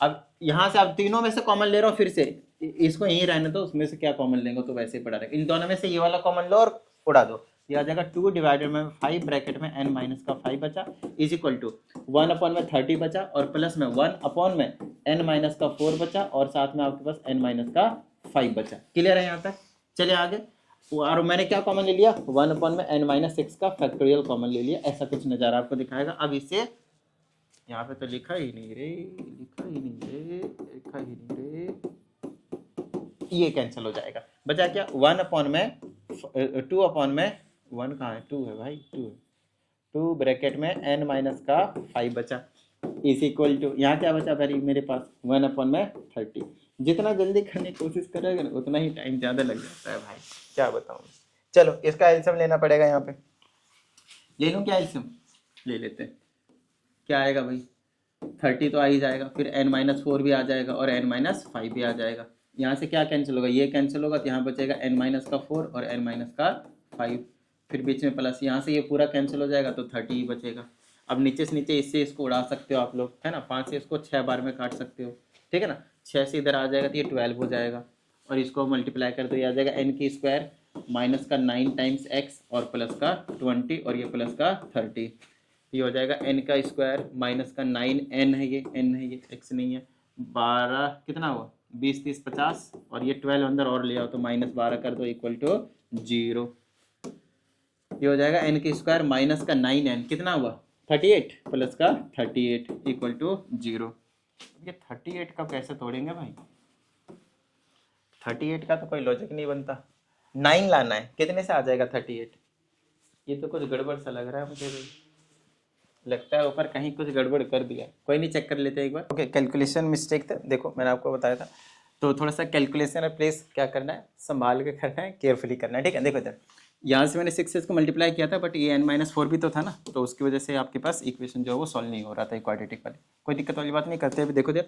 A: अब यहाँ से आप तीनों में से कॉमन ले रहे हो, फिर से इसको यहीं रहने दो, उसमें से क्या कॉमन लेंगे तो वैसे ही पड़ा रहेगा। इन दोनों में से ये वाला कॉमन लो और उड़ा दो, ये आ जाएगा 2 डिवाइडेड में 5 ब्रैकेट में n माइनस का 5 बचा इज इक्वल टू 1/30 बचा और प्लस में 1 में n माइनस का 4 बचा और साथ में आपके पास n माइनस का 5 बचा। क्लियर है यहाँ तक? चलिए आगे। और मैंने क्या कॉमन ले लिया, 1 में n माइनस 6 का फैक्टोरियल कॉमन ले लिया। ऐसा कुछ नज़ारा आपको दिखाएगा। अब इसे यहाँ पे तो लिखा ही नहीं रे, लिखा ही नहीं रे, लिखा ही नहीं रे, ये कैंसिल हो जाएगा। बचा क्या, 1 में 2 में 1 कहाँ है, 2 है भाई, 2 है, 2 ब्रैकेट में n माइनस का 5 बचा इज इक्वल टू, यहाँ क्या बचा भाई मेरे पास 1/30। जितना जल्दी करने की कोशिश करेगा ना उतना ही टाइम ज़्यादा लग जाता है भाई, क्या बताऊँ। चलो इसका एलसीएम लेना पड़ेगा, यहाँ पे ले लूँ क्या एलसीएम, ले लेते हैं। क्या आएगा भाई, 30 तो आ ही जाएगा, फिर n-4 भी आ जाएगा और n-5 भी आ जाएगा। यहाँ से क्या कैंसिल होगा, ये कैंसिल होगा तो यहाँ बचेगा n- का 4 और n- का 5, फिर बीच में प्लस, यहाँ से ये पूरा कैंसिल हो जाएगा तो 30 ही बचेगा। अब नीचे से नीचे इससे इसको उड़ा सकते हो आप लोग, है ना, 5 से इसको 6 बार में काट सकते हो, ठीक है ना। 6 से इधर आ जाएगा तो ये 12 हो जाएगा और इसको मल्टीप्लाई कर दो, ये आ जाएगा n की स्क्वायर माइनस का 9 टाइम्स x और प्लस का 20 और ये प्लस का 30, ये हो जाएगा n का स्क्वायर माइनस का 9n है, ये n है, ये x नहीं है, 12 कितना हुआ 20 30 50 और ये 12 अंदर और ले आओ तो -12 कर दो इक्वल टू 0। ये हो जाएगा n की स्क्वायर माइनस का 9n कितना हुआ 38 प्लस का 38 इक्वल टू 0। ये 38 का कैसे तोड़ेंगे भाई, 38 का तो कोई लॉजिक नहीं बनता। 9 लाना है, कितने से आ जाएगा 38, ये तो कुछ गड़बड़ सा लग रहा है मुझे भाई, लगता है ऊपर कहीं कुछ गड़बड़ कर दिया। कोई नहीं, चेक कर लेते हैं एक बार। ओके, कैलकुलेशन मिस्टेक था, देखो मैंने आपको बताया था, तो थोड़ा सा कैलकुलेशन प्लीज क्या करना है, संभाल के करना है, केयरफुली करना है, ठीक है। देखो इधर यहाँ से मैंने 6 से इसको मल्टीप्लाई किया था, बट ये n-4 भी तो था ना, तो उसकी वजह से आपके पास इक्वेशन जो है वो सॉल्व नहीं हो रहा था क्वाड्रेटिक वाले। कोई दिक्कत वाली बात नहीं, करते अभी देखो इधर,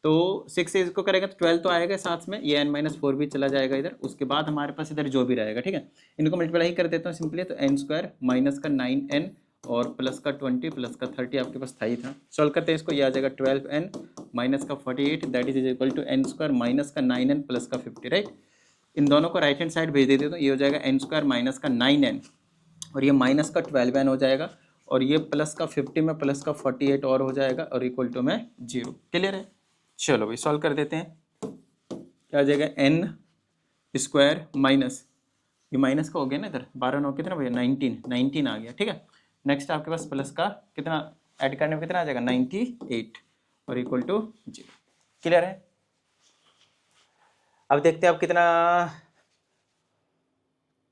A: तो 6 से इसको करेगा तो 12 तो आएगा, साथ में ये n-4 भी चला जाएगा इधर, उसके बाद हमारे पास इधर जो भी रहेगा, ठीक है। इनको मल्टीप्लाई कर देता हूँ सिंपली, तो n² माइनस का 9n और प्लस का 20 प्लस का 30 आपके पास था ही था। सॉल्व करते हैं इसको, ये आ जाएगा 12n माइनस का 48 that is equal to n² minus का 9n प्लस का 50, राइट। इन दोनों को राइट हैंड साइड भेज देते तो ये हो जाएगा n² माइनस का 9n और ये माइनस का 12n हो जाएगा और ये प्लस का 50 में प्लस का 48 और हो जाएगा और इक्वल टू में 0। क्लियर है? चलो भाई सॉल्व कर देते हैं। क्या आ जाएगा, n² माइनस, ये माइनस का हो गया ना इधर, 12 9 कितना भैया 19 आ गया, ठीक है। नेक्स्ट आपके पास प्लस का कितना ऐड करने में कितना आ जाएगा 98 और इक्वल टू 0। क्लियर है? अब देखते हैं आप कितना,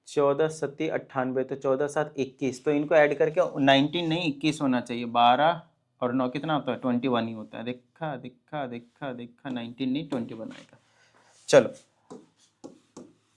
A: 14 7 98, तो 14 7 21, तो इनको ऐड करके 19 नहीं 21 होना चाहिए, 12 और 9 कितना होता है 21 ही होता है। देखा देखा देखा देखा, 19 नहीं 21 आएगा। चलो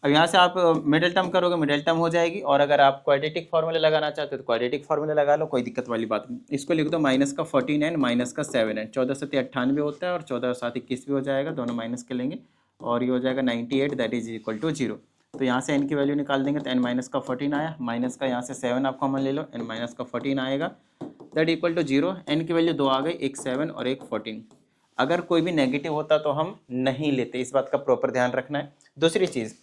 A: अब यहाँ से आप मिडिल टर्म करोगे, मिडिल टर्म हो जाएगी, और अगर आप क्वाड्रेटिक फार्मूला लगाना चाहते हो तो क्वाड्रेटिक फार्मूला लगा लो, कोई दिक्कत वाली बात नहीं। इसको लिख दो माइनस का 14n माइनस का 7n, 14 7 98 होता है और 14 7 21 भी हो जाएगा, दोनों माइनस के लेंगे और ये हो जाएगा 98 दैट इज इक्वल टू 0। तो यहाँ से n की वैल्यू निकाल देंगे तो n माइनस का 14 आया, माइनस का यहाँ से 7 आप कॉमन ले लो, n माइनस का 14 आएगा दैट इक्वल टू 0। n की वैल्यू 2 आ गई, एक 7 और एक 14। अगर कोई भी नेगेटिव होता तो हम नहीं लेते, इस बात का प्रॉपर ध्यान रखना है। दूसरी चीज़,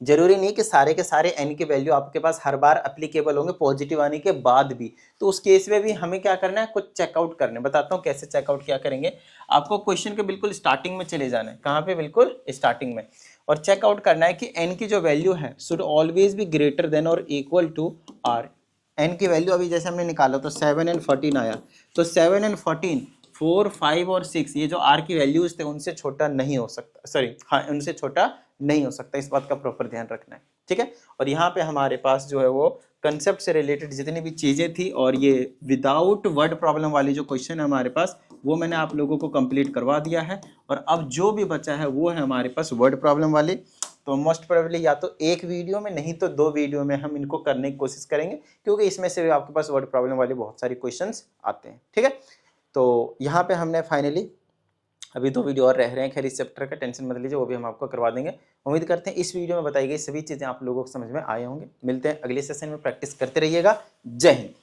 A: जरूरी नहीं कि सारे के सारे n की वैल्यू आपके पास हर बार अप्लीकेबल होंगे पॉजिटिव आने के बाद भी, तो उस केस में भी हमें क्या करना है, कुछ चेकआउट करने, बताता हूँ कैसे चेकआउट क्या करेंगे। आपको क्वेश्चन के बिल्कुल स्टार्टिंग में चले जाना है, कहाँ पे, बिल्कुल स्टार्टिंग में, और चेकआउट करना है कि n की जो वैल्यू है should always be greater than और इक्वल टू r। n की वैल्यू अभी जैसे हमने निकाला तो 7 and 14 आया, तो 7 and 14 4, 5 और 6 ये जो r की वैल्यूज थे उनसे छोटा नहीं हो सकता, सॉरी हाँ उनसे छोटा नहीं हो सकता, इस बात का प्रॉपर ध्यान रखना है, ठीक है। और यहाँ पे हमारे पास जो है वो कंसेप्ट से रिलेटेड जितनी भी चीजें थी और ये विदाउट वर्ड प्रॉब्लम वाली जो क्वेश्चन है हमारे पास वो मैंने आप लोगों को कंप्लीट करवा दिया है। और अब जो भी बचा है वो है हमारे पास वर्ड प्रॉब्लम वाली, तो मोस्ट प्रोबेबली या तो एक वीडियो में नहीं तो 2 वीडियो में हम इनको करने की कोशिश करेंगे, क्योंकि इसमें से भी आपके पास वर्ड प्रॉब्लम वाली बहुत सारी क्वेश्चंस आते हैं, ठीक है। तो यहाँ पे हमने फाइनली अभी 2 वीडियो और रह रहे हैं, खैर इस चैप्टर का टेंशन मत लीजिए, वो भी हम आपको करवा देंगे। उम्मीद करते हैं इस वीडियो में बताई गई सभी चीज़ें आप लोगों को समझ में आए होंगे। मिलते हैं अगले सेशन में, प्रैक्टिस करते रहिएगा। जय हिंद।